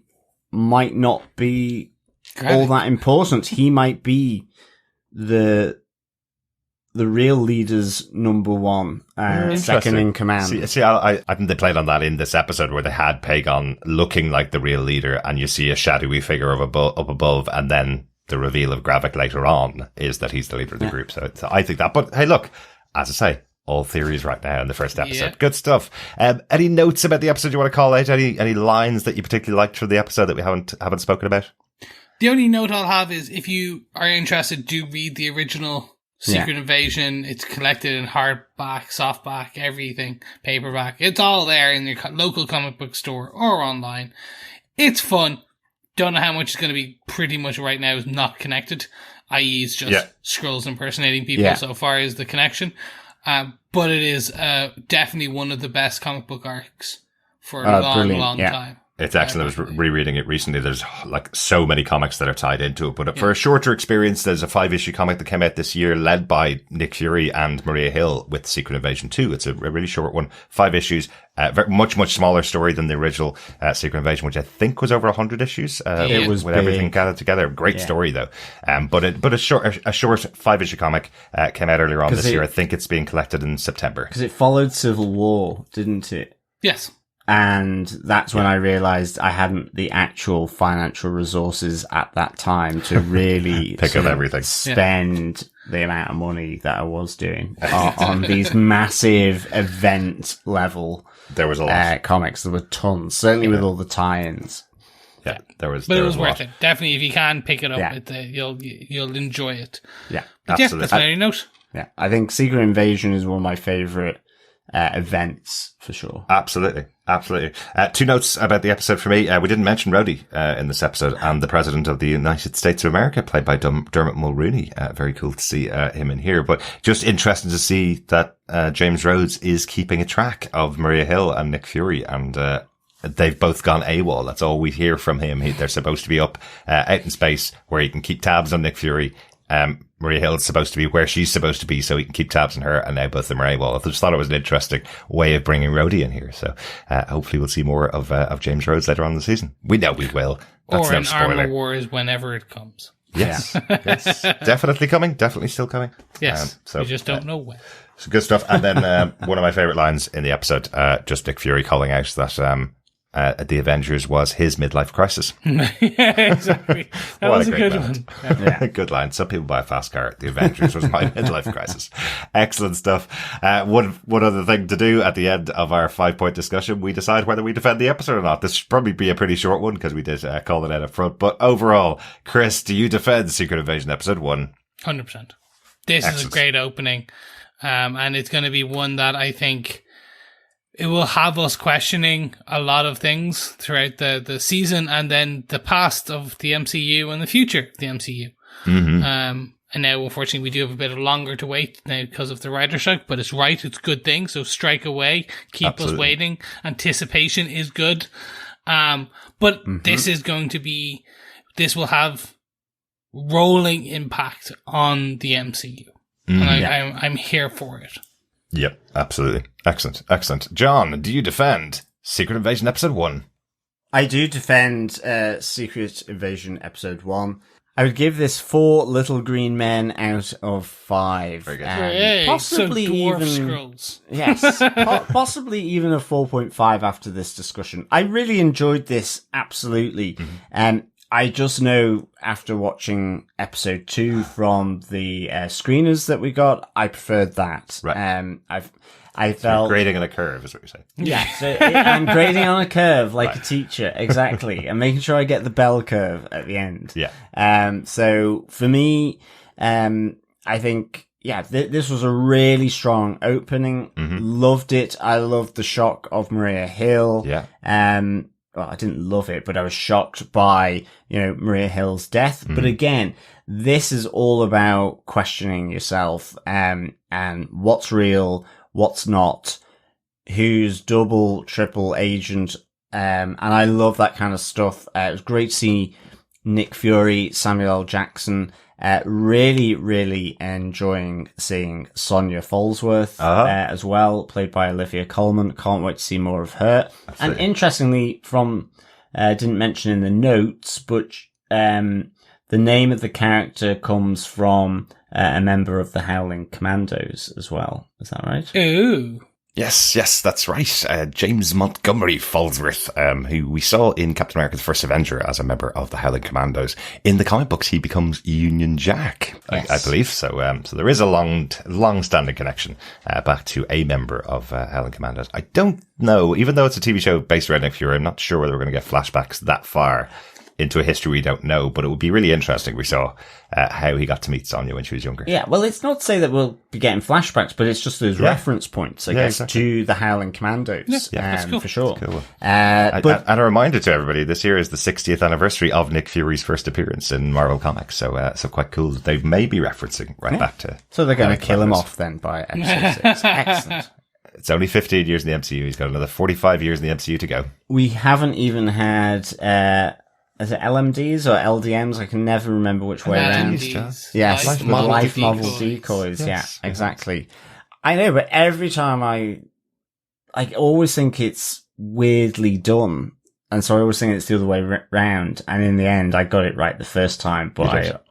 Speaker 4: might not be all that important. He might be the real leader's number one, second in command.
Speaker 1: See, I think they played on that in this episode where they had Pagon looking like the real leader, and you see a shadowy figure up above, and then the reveal of Gravik later on is that he's the leader of the group. So I think that. But hey, look, as I say, all theories right now in the first episode. Yeah. Good stuff. Any notes about the episode you want to call out? Any lines that you particularly liked from the episode that we haven't spoken about?
Speaker 5: The only note I'll have is, if you are interested, do read the original Secret Invasion. It's collected in hardback, softback, everything, paperback. It's all there in your local comic book store or online. It's fun. Don't know how much is going to be. Pretty much right now is not connected, i.e. it's just Skrulls impersonating people so far is the connection. But it is definitely one of the best comic book arcs for a long time.
Speaker 1: It's excellent. I was rereading it recently. There's like so many comics that are tied into it. But for a shorter experience, there's a 5-issue comic that came out this year led by Nick Fury and Maria Hill with Secret Invasion 2. It's a really short one. 5 issues. Much smaller story than the original Secret Invasion, which I think was over 100 issues.
Speaker 4: It was
Speaker 1: with
Speaker 4: big.
Speaker 1: Everything gathered together. Great story though. But a short 5-issue comic came out earlier on this year. I think it's being collected in September.
Speaker 4: Because it followed Civil War, didn't it?
Speaker 5: Yes.
Speaker 4: And that's when I realized I hadn't the actual financial resources at that time to really
Speaker 1: pick up everything,
Speaker 4: spend the amount of money that I was doing on these massive event level.
Speaker 1: There was a lot
Speaker 4: comics. There were tons, certainly with all the tie-ins.
Speaker 1: Yeah, there was.
Speaker 5: But
Speaker 1: it
Speaker 5: was worth it. Definitely, if you can pick it up, you'll enjoy it.
Speaker 4: Yeah,
Speaker 5: but
Speaker 1: absolutely.
Speaker 5: That's my only note.
Speaker 4: Yeah, I think Secret Invasion is one of my favorite events for sure.
Speaker 1: Absolutely. 2 notes about the episode for me. We didn't mention Rhodie in this episode, and the President of the United States of America, played by Dermot Mulrooney. Very cool to see him in here, but just interesting to see that James Rhodes is keeping a track of Maria Hill and Nick Fury, and they've both gone AWOL. That's all we hear from him. They're supposed to be up out in space where he can keep tabs on Nick Fury. Maria Hill's supposed to be where she's supposed to be, so he can keep tabs on her, and now both of them are AWOL. I just thought it was an interesting way of bringing Rhodie in here. So hopefully we'll see more of James Rhodes later on in the season. We know we will. That's no spoiler.
Speaker 5: Armor Wars whenever it comes.
Speaker 1: Yes, yes, definitely coming. Definitely still coming.
Speaker 5: Yes, so we just don't know when.
Speaker 1: So good stuff. And then one of my favorite lines in the episode, just Nick Fury calling out that the Avengers was his midlife crisis.
Speaker 5: Yeah, exactly. That was a good one.
Speaker 1: Yeah. Good line. Some people buy a fast car. The Avengers was my midlife crisis. Excellent stuff. One other thing to do at the end of our 5-point discussion, we decide whether we defend the episode or not. This should probably be a pretty short one because we did call it out up front. But overall, Chris, do you defend Secret Invasion episode 1?
Speaker 5: 100%. This is a great opening. And it's going to be one that I think it will have us questioning a lot of things throughout the season, and then the past of the MCU and the future of the MCU.
Speaker 1: Mm-hmm.
Speaker 5: And now, unfortunately, we do have a bit longer to wait now because of the writer's strike, but it's right. It's a good thing. So strike away. Keep us waiting. Anticipation is good. But this is going to be, this will have rolling impact on the MCU. And I'm here for it.
Speaker 1: Yep, absolutely. Excellent. John, do you defend Secret Invasion Episode 1?
Speaker 4: I do defend Secret Invasion Episode 1. I would give this 4 little green men out of 5.
Speaker 1: Very good.
Speaker 4: Possibly
Speaker 5: so dwarf
Speaker 4: even
Speaker 5: Skrulls.
Speaker 4: Yes, possibly even a 4.5 after this discussion. I really enjoyed this, absolutely. I just know after watching episode 2 from the screeners that we got, I preferred that.
Speaker 1: Right.
Speaker 4: I felt
Speaker 1: grading on a curve is what you're saying.
Speaker 4: Yeah, so I'm grading on a curve like a teacher, exactly, and making sure I get the bell curve at the end.
Speaker 1: Yeah.
Speaker 4: So for me, I think this was a really strong opening. Loved it. I loved the shock of Maria Hill.
Speaker 1: Yeah.
Speaker 4: I didn't love it, but I was shocked by, Maria Hill's death. But again, this is all about questioning yourself, and what's real, what's not, who's double, triple agent. And I love that kind of stuff. It was great to see Nick Fury, Samuel L. Jackson, really, really enjoying seeing Sonya Falsworth, as well, played by Olivia Colman. Can't wait to see more of her. Absolutely. And interestingly, didn't mention in the notes, but, the name of the character comes from a member of the Howling Commandos as well. Is that right?
Speaker 5: Ooh.
Speaker 1: Yes, that's right. James Montgomery Falsworth, who we saw in Captain America: The First Avenger as a member of the Howling Commandos. In the comic books, he becomes Union Jack, yes. I believe. So there is a long-standing connection back to a member of Howling Commandos. I don't know, even though it's a TV show based around Nick Fury, I'm not sure whether we're going to get flashbacks that far into a history we don't know, but it would be really interesting. We saw how he got to meet Sonya when she was younger.
Speaker 4: Yeah, well, it's not to say that we'll be getting flashbacks, but it's just those reference points, I guess, exactly, to the Howling Commandos, that's cool. For sure. That's cool. And
Speaker 1: a reminder to everybody, this year is the 60th anniversary of Nick Fury's first appearance in Marvel Comics, so quite cool. They may be referencing back to...
Speaker 4: So they're going to kill him off then by episode 6. Excellent.
Speaker 1: It's only 15 years in the MCU. He's got another 45 years in the MCU to go.
Speaker 4: We haven't even had... is it LMDs or LDMs? I can never remember which way around. Yes, life model decoys. Yes, yeah, exactly. I know, but every time I always think it's weirdly done, and so I always think it's the other way round. And in the end, I got it right the first time, but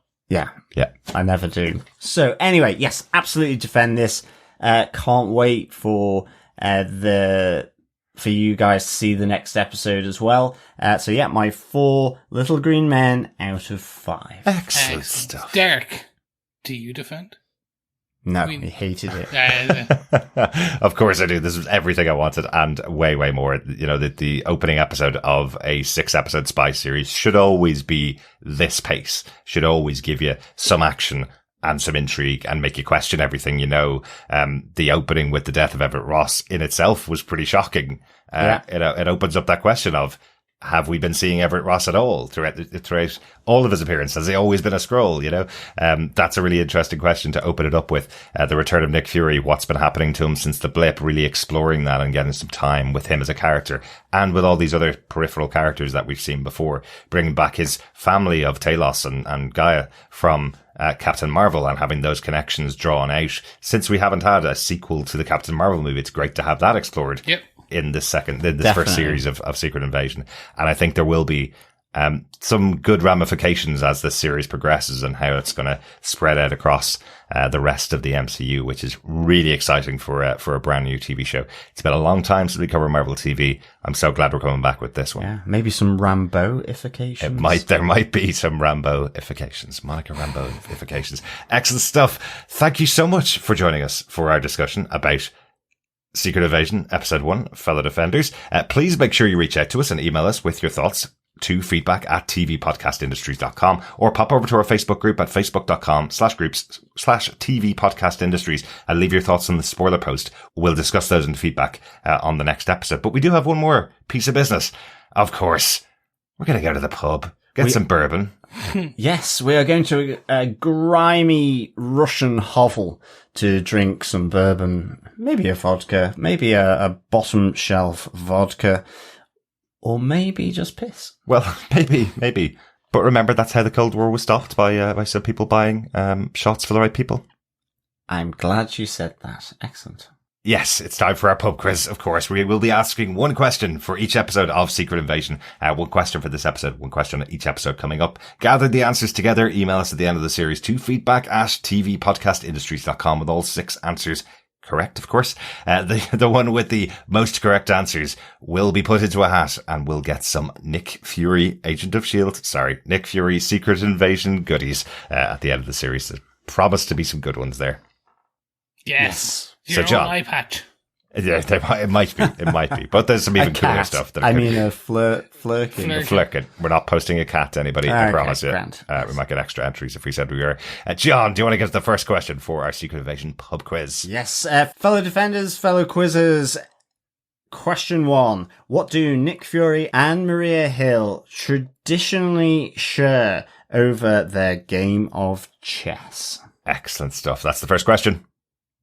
Speaker 4: I never do. So anyway, yes, absolutely defend this. Can't wait for for you guys to see the next episode as well. So yeah, my 4 little green men out of 5.
Speaker 1: Excellent stuff.
Speaker 5: Derek, do you defend?
Speaker 4: No, he hated it.
Speaker 1: Of course I do. This was everything I wanted and way, way more. The opening episode of a 6-episode spy series should always be this pace, should always give you some action and some intrigue and make you question everything. The opening with the death of Everett Ross in itself was pretty shocking. It opens up that question of, have we been seeing Everett Ross at all throughout all of his appearances? Has he always been a Skrull? That's a really interesting question to open it up with. The return of Nick Fury, what's been happening to him since the blip, really exploring that and getting some time with him as a character and with all these other peripheral characters that we've seen before, bringing back his family of Talos and Gaia from Captain Marvel and having those connections drawn out. Since we haven't had a sequel to the Captain Marvel movie, it's great to have that explored.
Speaker 5: Yep.
Speaker 1: In this first series of Secret Invasion. And I think there will be some good ramifications as this series progresses and how it's going to spread out across the rest of the MCU, which is really exciting for a brand new TV show. It's been a long time since we covered Marvel TV. I'm so glad we're coming back with this one.
Speaker 4: Yeah, maybe some Rambo-ifications.
Speaker 1: There might be some Rambo-ifications. Monica Rambo-ifications. Excellent stuff. Thank you so much for joining us for our discussion about Secret Invasion, Episode 1, fellow Defenders. Please make sure you reach out to us and email us with your thoughts to feedback@tvpodcastindustries.com or pop over to our Facebook group at facebook.com/groups/tvpodcastindustries and leave your thoughts on the spoiler post. We'll discuss those in the feedback on the next episode. But we do have one more piece of business. Of course, we're going to go to the pub, get some bourbon.
Speaker 4: Yes, we are going to a grimy Russian hovel to drink some bourbon, maybe a vodka, maybe a bottom shelf vodka, or maybe just piss.
Speaker 1: Well, maybe. But remember, that's how the Cold War was stopped, by some people buying shots for the right people.
Speaker 4: I'm glad you said that. Excellent.
Speaker 1: Yes, it's time for our pub quiz. Of course, we will be asking one question for each episode of Secret Invasion. One question for this episode, one question each episode coming up. Gather the answers together. Email us at the end of the series to feedback@tvpodcastindustries.com with all 6 answers correct, of course. The one with the most correct answers will be put into a hat and will get some Nick Fury Agent of S.H.I.E.L.D. Nick Fury Secret Invasion goodies at the end of the series. There promise to be some good ones there.
Speaker 5: Yes.
Speaker 1: So, John,
Speaker 5: eye patch.
Speaker 1: Yeah, it might be. But there's some even cooler stuff.
Speaker 4: A flirkin.
Speaker 1: We're not posting a cat to anybody, I promise you. We might get extra entries if we said we were. John, do you want to get the first question for our Secret Invasion pub quiz?
Speaker 4: Yes, fellow defenders, fellow quizzers. Question 1. What do Nick Fury and Maria Hill traditionally share over their game of chess?
Speaker 1: Excellent stuff. That's the first question.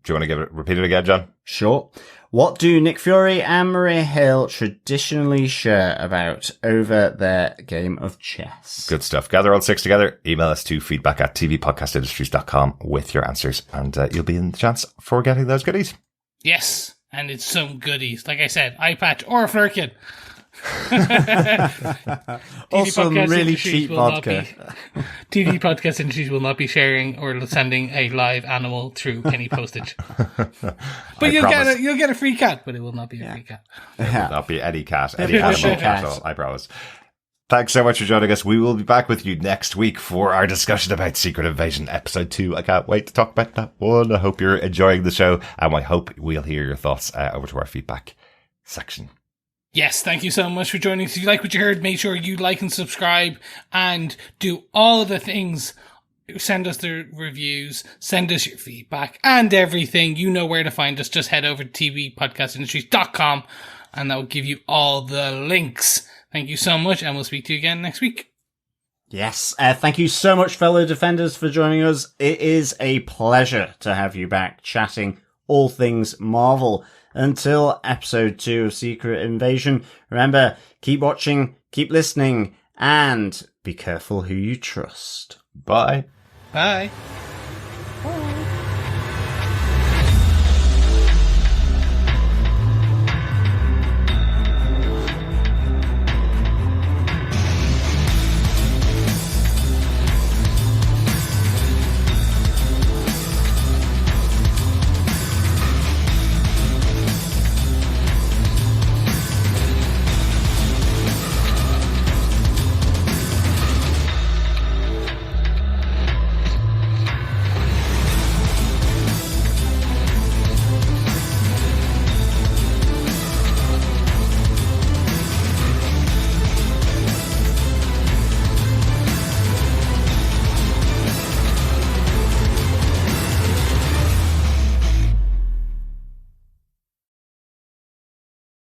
Speaker 1: Do you want to repeat it again, John?
Speaker 4: Sure. What do Nick Fury and Maria Hill traditionally share about over their game of chess?
Speaker 1: Good stuff. Gather all 6 together. Email us to feedback@tvpodcastindustries.com with your answers, and you'll be in the chance for getting those goodies.
Speaker 5: Yes, and it's some goodies. Like I said, eye patch or a flirkin.
Speaker 4: Also, really cheap vodka.
Speaker 5: TV podcast industries will not be sharing or sending a live animal through any postage. But you'll get a free cat, but it will not be a free cat.
Speaker 1: It will not be any cat, any animal cat at all, I promise. Thanks so much for joining us. We will be back with you next week for our discussion about Secret Invasion Episode 2. I can't wait to talk about that one. I hope you're enjoying the show, and I hope we'll hear your thoughts over to our feedback section.
Speaker 5: Yes, thank you so much for joining us. If you like what you heard, make sure you like and subscribe and do all of the things. Send us the reviews, send us your feedback and everything. You know where to find us. Just head over to tvpodcastindustries.com and that will give you all the links. Thank you so much, and we'll speak to you again next week.
Speaker 4: Yes, thank you so much, fellow Defenders, for joining us. It is a pleasure to have you back chatting all things Marvel. Until episode 2 of Secret Invasion, remember, keep watching, keep listening, and be careful who you trust.
Speaker 1: Bye.
Speaker 5: Bye.